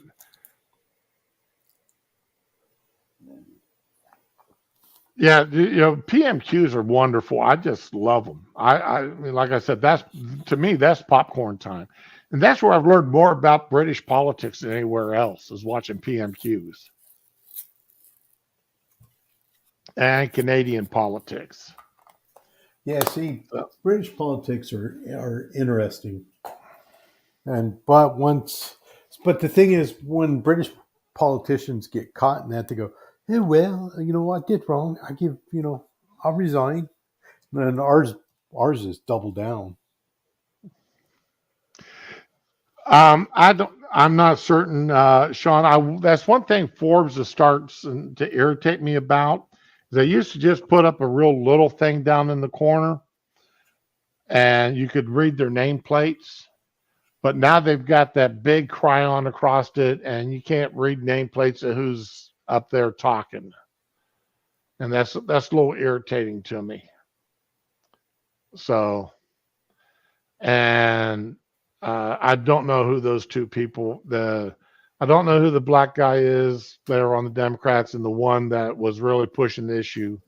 Yeah, PMQs are wonderful. I just love them. I mean, like I said, to me, that's popcorn time. And that's where I've learned more about British politics than anywhere else, is watching PMQs and Canadian politics. Yeah, see, British politics are interesting. But the thing is, when British politicians get caught in that, they go, "Hey, well, I did wrong. I'll resign." And ours is double down. I'm not certain, Sean. That's one thing Forbes starts to irritate me about. They used to just put up a real little thing down in the corner, and you could read their nameplates. But now they've got that big chyron across it, and you can't read nameplates of who's up there talking, and that's a little irritating to me. So, and I don't know who those two people. I don't know who the black guy is there on the Democrats, and the one that was really pushing the issue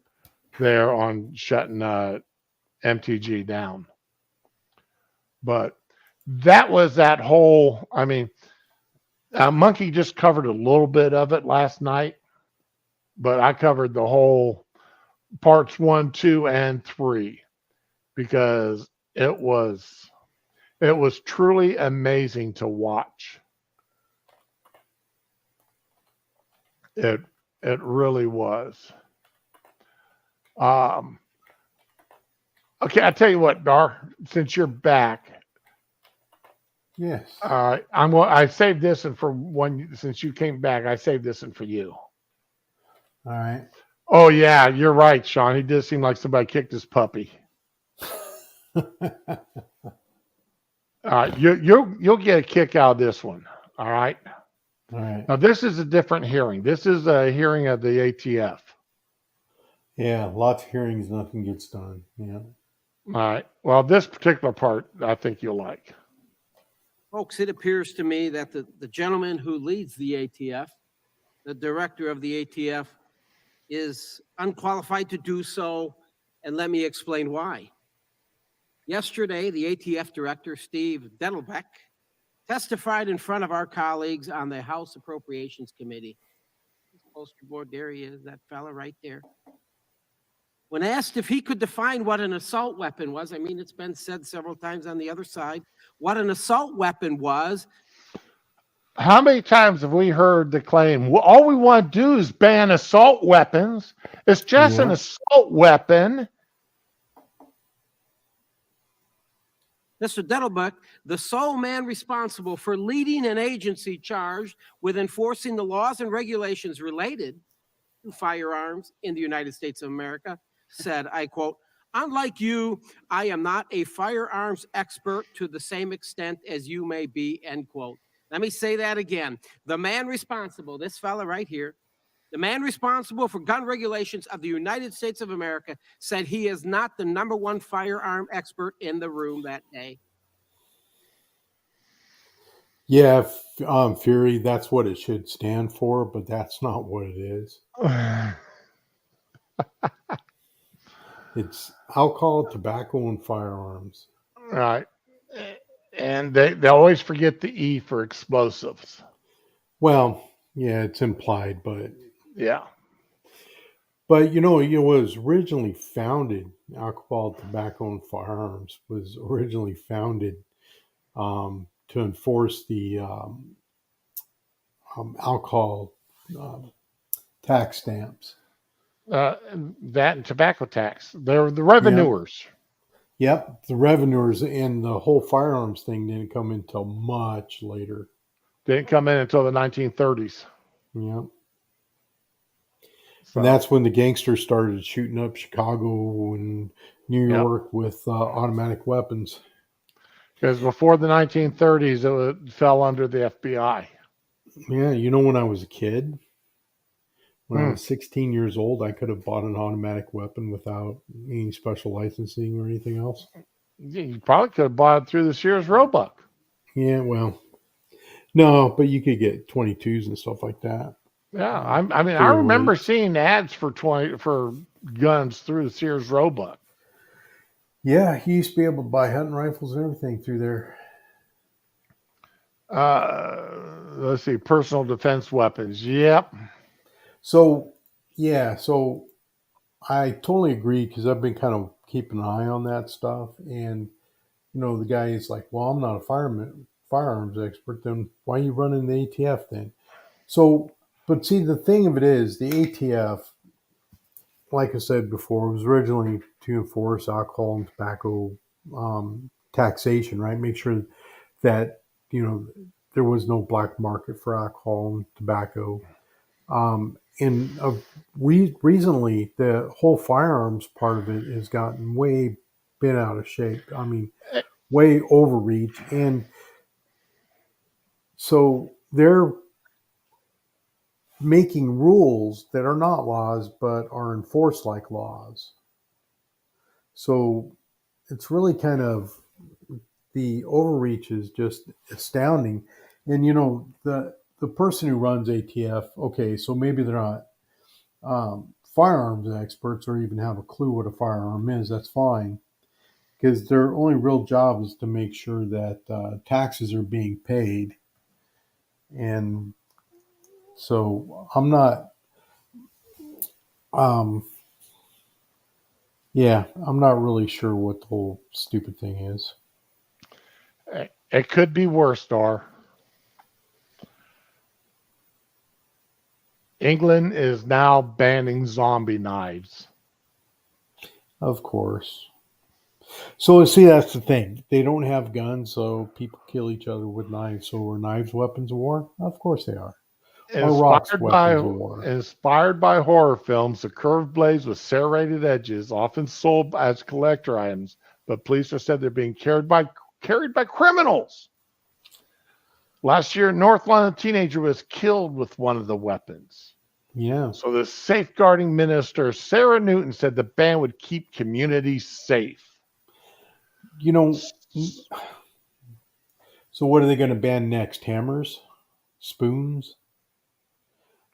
there on shutting MTG down. But that was that whole. I mean, Monkey just covered a little bit of it last night, but I covered the whole parts 1, 2, and 3 because it was truly amazing to watch. It really was. Okay, I tell you what, Dar, since you're back. Yes. I saved this and for one since you came back, I saved this and for you. All right. Oh yeah, you're right, Sean. He did seem like somebody kicked his puppy. You'll get a kick out of this one. All right. All right. Now this is a different hearing. This is a hearing of the ATF. Yeah, lots of hearings, nothing gets done. Yeah. All right. Well, this particular part, I think you'll like. Folks, it appears to me that the gentleman who leads the ATF, the director of the ATF, is unqualified to do so, and let me explain why. Yesterday, the ATF director, Steve Dettelbeck, testified in front of our colleagues on the House Appropriations Committee. Poster board, there he is, that fella right there. When asked if he could define what an assault weapon was, I mean, it's been said several times on the other side, what an assault weapon was. How many times have we heard the claim, well, all we want to do is ban assault weapons? It's just an assault weapon. Mr. Dettelbeck, the sole man responsible for leading an agency charged with enforcing the laws and regulations related to firearms in the United States of America, said, I quote, "Unlike you, I am not a firearms expert to the same extent as you may be," end quote. Let me say that again. The man responsible, this fella right here, the man responsible for gun regulations of the United States of America said he is not the #1 firearm expert in the room that day. Yeah, Fury, that's what it should stand for, but that's not what it is. It's alcohol, tobacco, and firearms. Right. And they always forget the E for explosives. Well, yeah, it's implied, but yeah. But it was originally founded, alcohol, tobacco, and firearms was originally founded to enforce the alcohol tax stamps. That and tobacco tax. They're the revenuers. Yep, the revenuers, and the whole firearms thing didn't come until much later. Didn't come in until the 1930s. Yep. So. And that's when the gangsters started shooting up Chicago and New York with automatic weapons. Because before the 1930s, it fell under the FBI. Yeah, when I was a kid, when I was 16 years old, I could have bought an automatic weapon without any special licensing or anything else. You probably could have bought it through the Sears Roebuck. Yeah, well, no, but you could get 22s and stuff like that. Yeah, I mean, I Fairly. remember seeing ads for guns through the Sears Roebuck. Yeah, he used to be able to buy hunting rifles and everything through there. Let's see, personal defense weapons. Yep. So, yeah, so I totally agree because I've been kind of keeping an eye on that stuff. And, the guy is like, well, I'm not a firearms expert. Then why are you running the ATF then? So, but see, the thing of it is, the ATF, like I said before, was originally to enforce alcohol and tobacco taxation, right? Make sure that, there was no black market for alcohol and tobacco. Recently, the whole firearms part of it has gotten way bent out of shape. I mean, way overreach. And so they're making rules that are not laws, but are enforced like laws. So it's really kind of, the overreach is just astounding. And, the person who runs ATF, okay, so maybe they're not firearms experts or even have a clue what a firearm is. That's fine, because their only real job is to make sure that taxes are being paid. And so I'm not, I'm not really sure what the whole stupid thing is. It could be worse, Dar. England is now banning zombie knives. Of course. So see, that's the thing. They don't have guns, so people kill each other with knives. So are knives weapons of war? Of course they are. Are rocks weapons of war? Inspired by horror films, the curved blades with serrated edges, often sold as collector items, but police have said they're being carried by criminals. Last year in North London, a teenager was killed with one of the weapons. Yeah. So the safeguarding minister, Sarah Newton, said the ban would keep communities safe. So what are they going to ban next? Hammers? Spoons?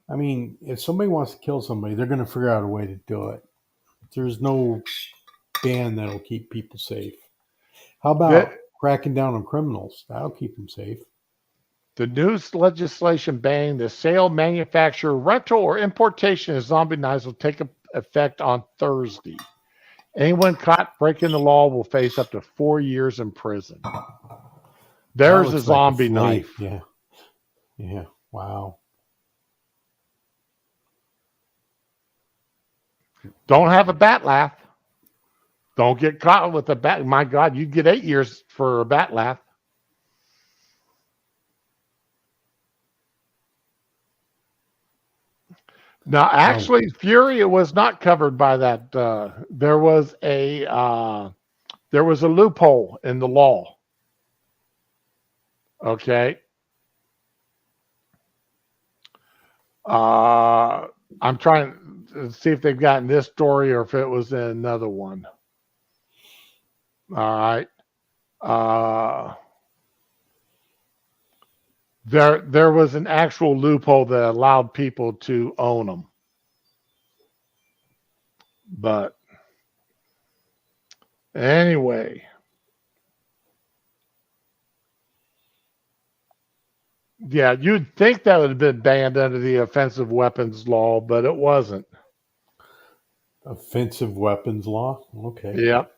I mean, if somebody wants to kill somebody, they're going to figure out a way to do it. There's no ban that'll keep people safe. How about cracking down on criminals? That'll keep them safe. The new legislation banning the sale, manufacture, rental, or importation of zombie knives will take effect on Thursday. Anyone caught breaking the law will face up to 4 years in prison. There's a zombie knife. Yeah. Yeah. Wow. Don't have a bat laugh. Don't get caught with a bat. My God, you get 8 years for a bat laugh. Now, actually, Fury was not covered by that. There was a loophole in the law. Okay. I'm trying to see if they've gotten this story or if it was in another one. All right. There was an actual loophole that allowed people to own them. But anyway, yeah, you'd think that would have been banned under the offensive weapons law, but it wasn't. Offensive weapons law? Okay. Yep.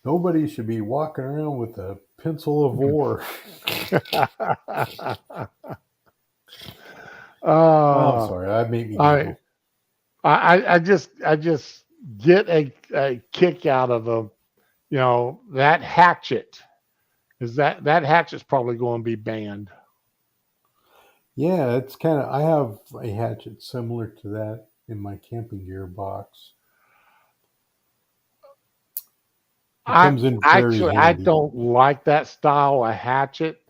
Nobody should be walking around with a pencil of war. I'm sorry. That made me giggle. I just get a kick out of that hatchet. Is that hatchet's probably going to be banned. Yeah, it's kind of. I have a hatchet similar to that in my camping gear box. I don't like that style of hatchet.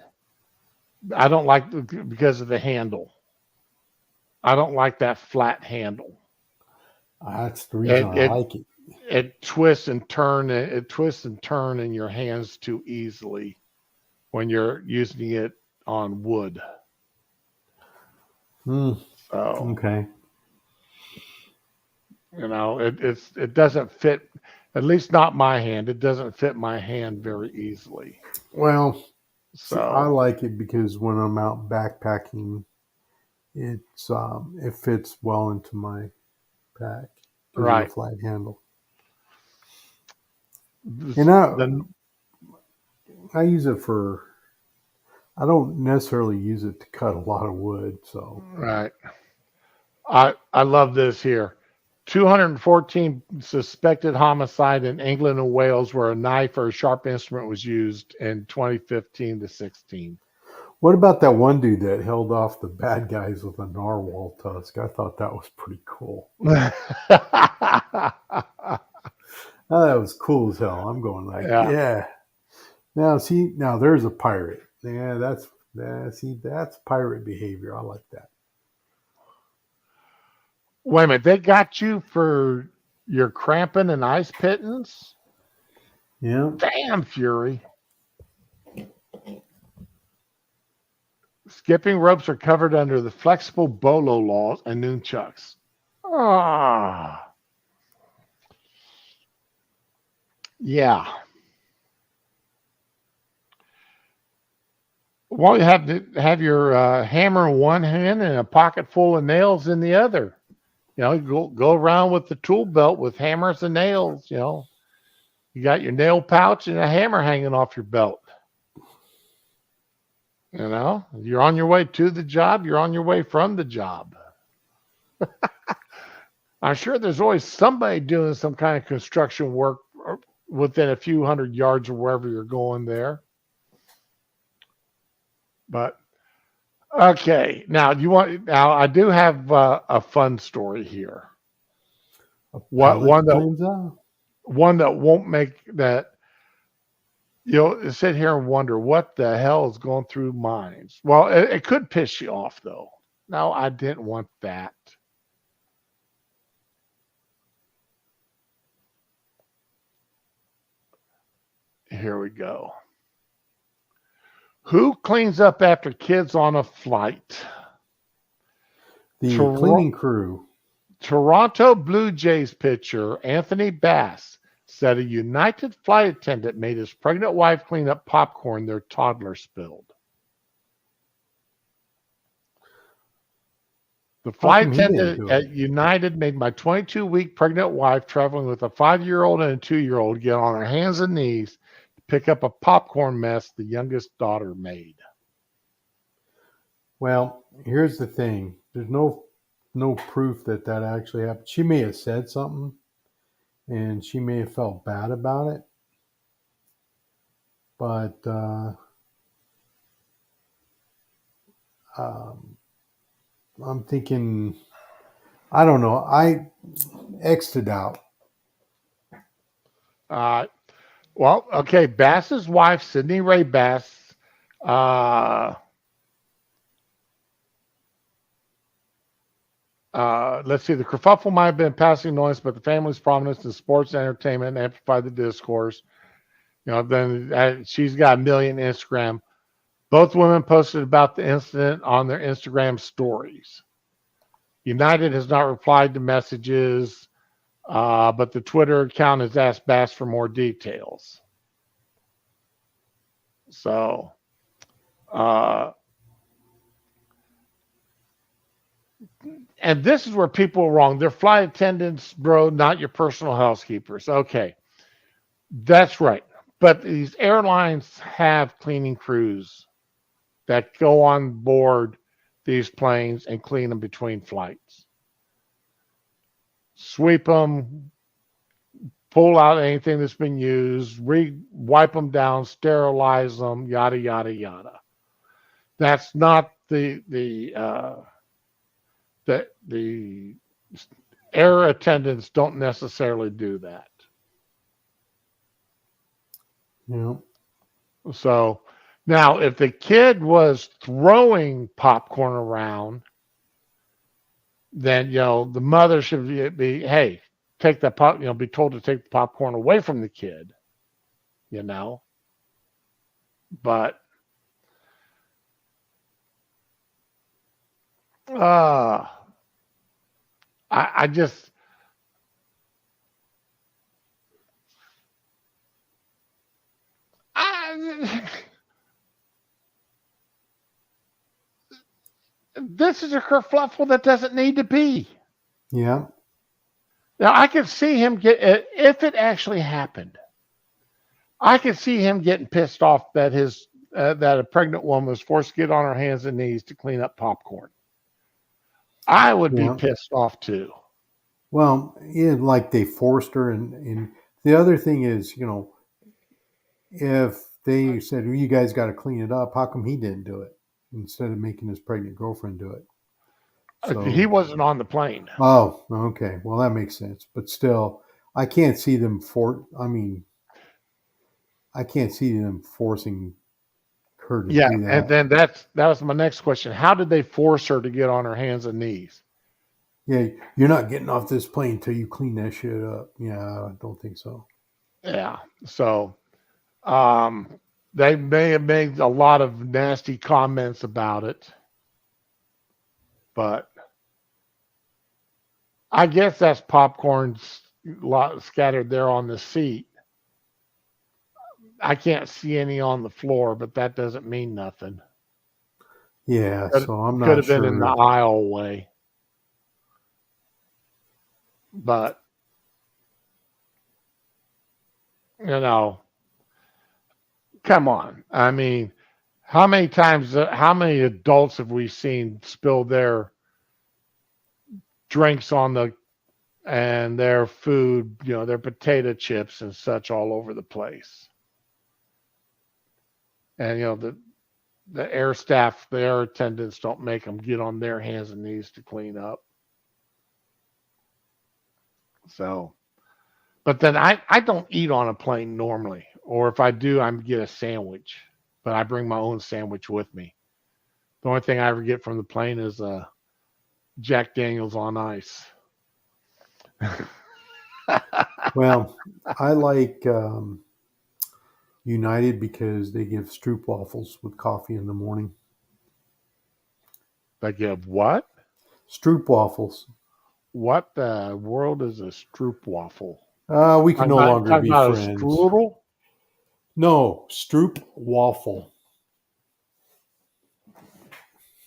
I don't like because of the handle. I don't like that flat handle. That's the reason I like it. It twists and turn. It twists and turn in your hands too easily when you're using it on wood. Mm, So, okay. it doesn't fit, at least not my hand. It doesn't fit my hand very easily. Well, see, I So, like it because when I'm out backpacking, it fits well into my pack because of the right. flat handle. And I use it for. I don't necessarily use it to cut a lot of wood, so Right. I love this here. 214 suspected homicide in England and Wales where a knife or a sharp instrument was used in 2015 to 16. What about that one dude that held off the bad guys with a narwhal tusk? I thought that was pretty cool. Oh, that was cool as hell. I'm going like, Yeah. yeah. Now there's a pirate. Yeah, that's pirate behavior. I like that. Wait a minute, they got you for your cramping and ice pittance? Yeah. Damn, Fury. Skipping ropes are covered under the flexible bolo laws and nunchucks. Ah. Yeah. Well, you have to have your hammer in one hand and a pocket full of nails in the other. Go around with the tool belt with hammers and nails. You got your nail pouch and a hammer hanging off your belt. You're on your way to the job. You're on your way from the job. I'm sure there's always somebody doing some kind of construction work within a few hundred yards of wherever you're going there. But okay, now I do have a fun story here. One that won't make that. Sit here and wonder what the hell is going through minds. Well, it could piss you off though. No, I didn't want that. Here we go. Who cleans up after kids on a flight? The cleaning crew. Toronto Blue Jays pitcher Anthony Bass said a United flight attendant made his pregnant wife clean up popcorn their toddler spilled. The flight attendant at United made my 22-week pregnant wife traveling with a 5-year-old and a 2-year-old get on her hands and knees to pick up a popcorn mess the youngest daughter made. Well, here's the thing. There's no proof that actually happened. She may have said something, and she may have felt bad about it. But I'm thinking, I don't know. I X'd it out. Well, okay. Bass's wife, Sydney Ray Bass, let's see. The kerfuffle might have been passing noise, but the family's prominence in sports and entertainment amplified the discourse. Then she's got 1 million Instagram. Both women posted about the incident on their Instagram stories. United has not replied to messages, but the Twitter account has asked Bass for more details. So, and this is where people are wrong. They're flight attendants, bro, not your personal housekeepers. Okay, that's right. But these airlines have cleaning crews that go on board these planes and clean them between flights. Sweep them, pull out anything that's been used, wipe them down, sterilize them, yada, yada, yada. That's not the air attendants don't necessarily do that. Yeah. So now, if the kid was throwing popcorn around, then the mother should be hey, take that be told to take the popcorn away from the kid. But I just, this is a kerfluffle that doesn't need to be. Yeah. Now I could see him if it actually happened. I could see him getting pissed off that that a pregnant woman was forced to get on her hands and knees to clean up popcorn. I would be pissed off too. Well, yeah, like they forced her, and the other thing is, if they said, well, you guys got to clean it up, how come he didn't do it instead of making his pregnant girlfriend do it? So, he wasn't on the plane. Oh, okay. Well, that makes sense. But still, I can't see them I can't see them forcing her to do that. And then that was my next question. How did they force her to get on her hands and knees? Yeah, you're not getting off this plane until you clean that shit up. Yeah, I don't think so. Yeah. So they may have made a lot of nasty comments about it. But I guess that's popcorn scattered there on the seat. I can't see any on the floor, but that doesn't mean nothing. Yeah, so I'm not Could have sure. been in the aisle way. But, come on. I mean, how many adults have we seen spill their drinks on and their food, their potato chips and such all over the place? And, the air staff, the air attendants don't make them get on their hands and knees to clean up. So, but then I don't eat on a plane normally. Or if I do, I get a sandwich. But I bring my own sandwich with me. The only thing I ever get from the plane is Jack Daniels on ice. Well, I like United because they give Stroop waffles with coffee in the morning. They give what? Stroop waffles. What the world is a Stroop waffle? We can no longer be friends. Strudel? No, Stroop waffle.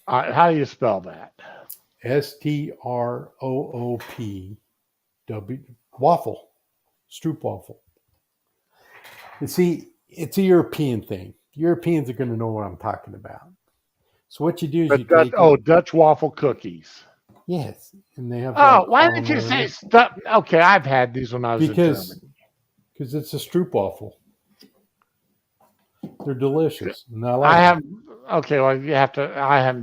How do you spell that? STROOP waffle. Stroop waffle. And see, it's a European thing. Europeans are going to know what I'm talking about. So what you do is Dutch waffle cookies. Yes, and they have. Why didn't you say stuff? Okay, I've had these when I was in Germany. Because it's a Stroop waffle. They're delicious. And I haven't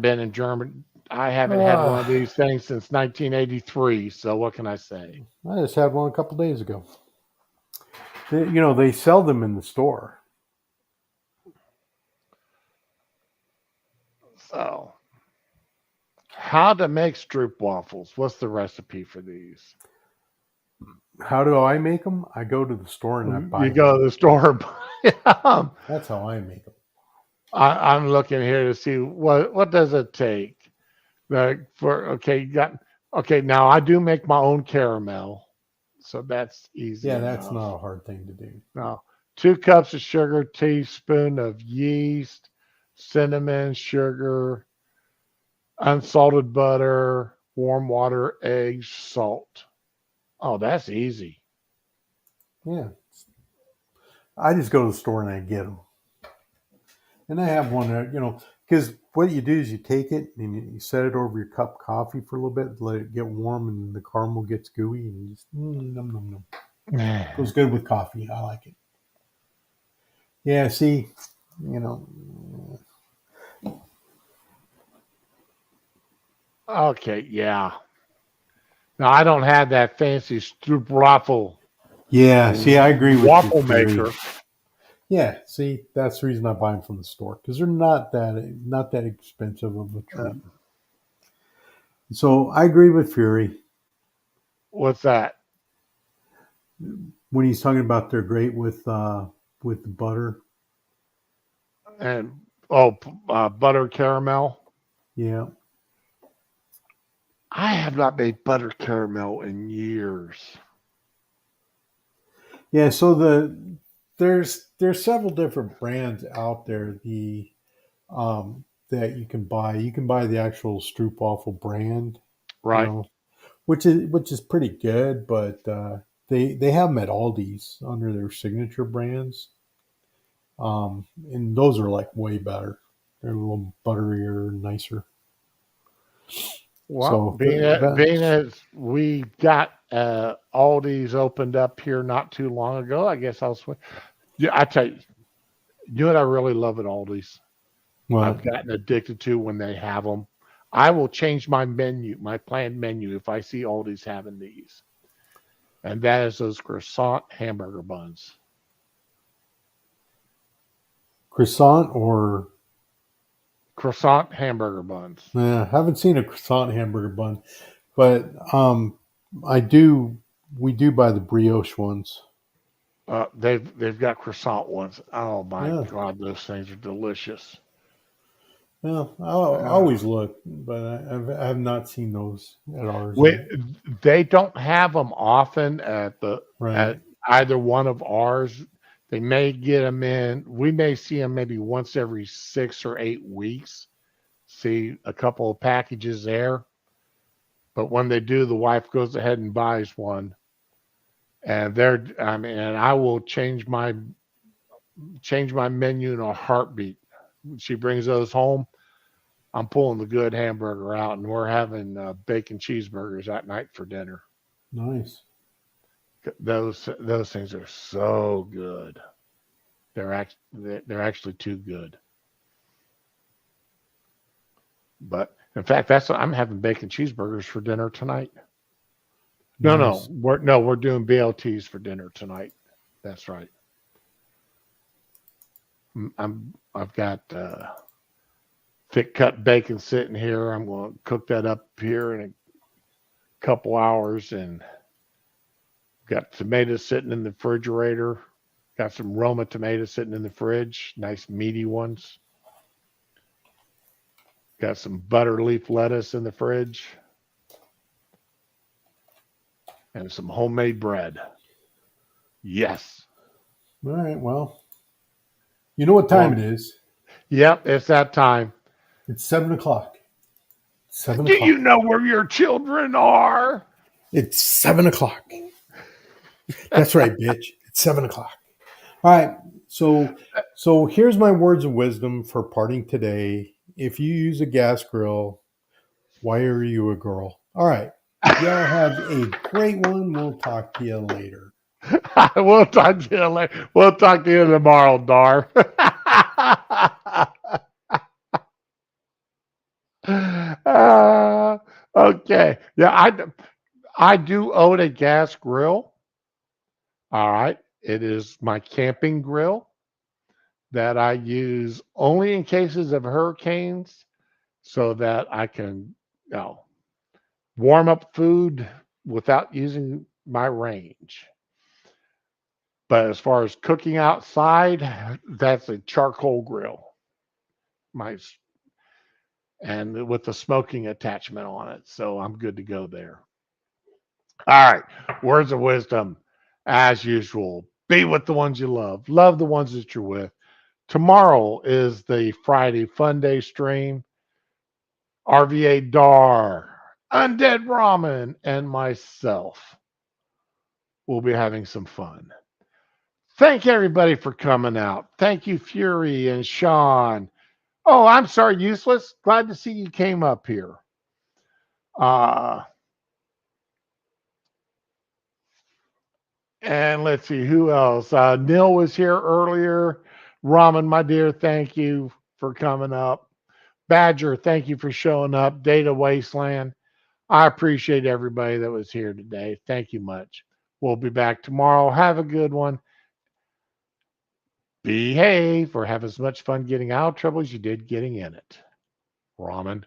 been in Germany. I haven't had one of these things since 1983. So what can I say? I just had one a couple days ago. They sell them in the store. So, how to make Stroop waffles? What's the recipe for these? How do I make them? I go to the store and I buy them. You go to the store and buy them. That's how I make them. I'm looking here to see what does it take. Now I do make my own caramel, so that's easy. Yeah, that's not a hard thing to do. No, 2 cups of sugar, teaspoon of yeast, cinnamon, sugar, unsalted butter, warm water, eggs, salt. Oh, that's easy. Yeah. I just go to the store and I get them. And I have one, because what you do is you take it and you set it over your cup of coffee for a little bit, let it get warm, and the caramel gets gooey, and you just num num num. Goes good with coffee. I like it. Yeah, see, Okay, yeah. Now I don't have that fancy Stroop waffle. Yeah, see, I agree with waffle you, Terry. maker. Yeah, see, that's the reason I buy them from the store, because they're not that expensive of a treat. So I agree with Fury. What's that? When he's talking about they're great with the butter. And butter caramel. Yeah. I have not made butter caramel in years. Yeah, so there's several different brands out there that you can buy. You can buy the actual Stroopwafel brand, Right. which is pretty good, but they have them at Aldi's under their signature brands. And those are like way better. They're a little butterier, nicer. Well, So being as we got Aldi's opened up here not too long ago, I guess I'll switch. Yeah, I tell you, you know what I really love at Aldi's? I've gotten addicted to when they have them. I will change my menu, my planned menu, if I see Aldi's having these. And that is those croissant hamburger buns. croissant or Croissant hamburger buns. I haven't seen a croissant hamburger bun, but we do buy the brioche ones. They've got croissant ones. Oh my Yeah. God, those things are delicious. Well, I always look, but I have not seen those at ours. They don't have them often at Right. at either one of ours. They may get them in. We may see them maybe once every 6 or 8 weeks. See a couple of packages there. But when they do, the wife goes ahead and buys one. And I will change my menu in a heartbeat. She brings those home. I'm pulling the good hamburger out, and we're having bacon cheeseburgers at night for dinner. Nice. Those things are so good. They're actually too good. But in fact, I'm having bacon cheeseburgers for dinner tonight. Nice. We're doing BLTs for dinner tonight. That's right. I've got thick cut bacon sitting here. I'm going to cook that up here in a couple hours, and got tomatoes sitting in the refrigerator. Got some Roma tomatoes sitting in the fridge, nice meaty ones. Got some butter leaf lettuce in the fridge. And some homemade bread. Yes. All right. Well, you know what time it is? Yep, it's that time. It's 7 o'clock. 7 Do o'clock. you know where your children are? It's 7 o'clock. That's right, bitch. It's 7 o'clock. All right. So here's my words of wisdom for parting today. If you use a gas grill, why are you a girl? All right. Y'all have a great one. We'll talk to you later. We'll talk to you later. We'll talk to you tomorrow, Dar. Okay. Yeah, I do own a gas grill. All right. It is my camping grill that I use only in cases of hurricanes so that I can, warm up food without using my range. But as far as cooking outside, that's a charcoal grill. And with the smoking attachment on it. So I'm good to go there. All right. Words of wisdom, as usual. Be with the ones you love. Love the ones that you're with. Tomorrow is the Friday Fun Day stream. RVA Dar, Undead Ramen, and myself will be having some fun. Thank everybody for coming out. Thank you, Fury and Sean. Oh, I'm sorry, Useless. Glad to see you came up here. And let's see, who else? Neil was here earlier. Ramen, my dear, thank you for coming up. Badger, thank you for showing up. Data Wasteland, I appreciate everybody that was here today. Thank you much. We'll be back tomorrow. Have a good one. Behave or have as much fun getting out of trouble as you did getting in it. Ramen.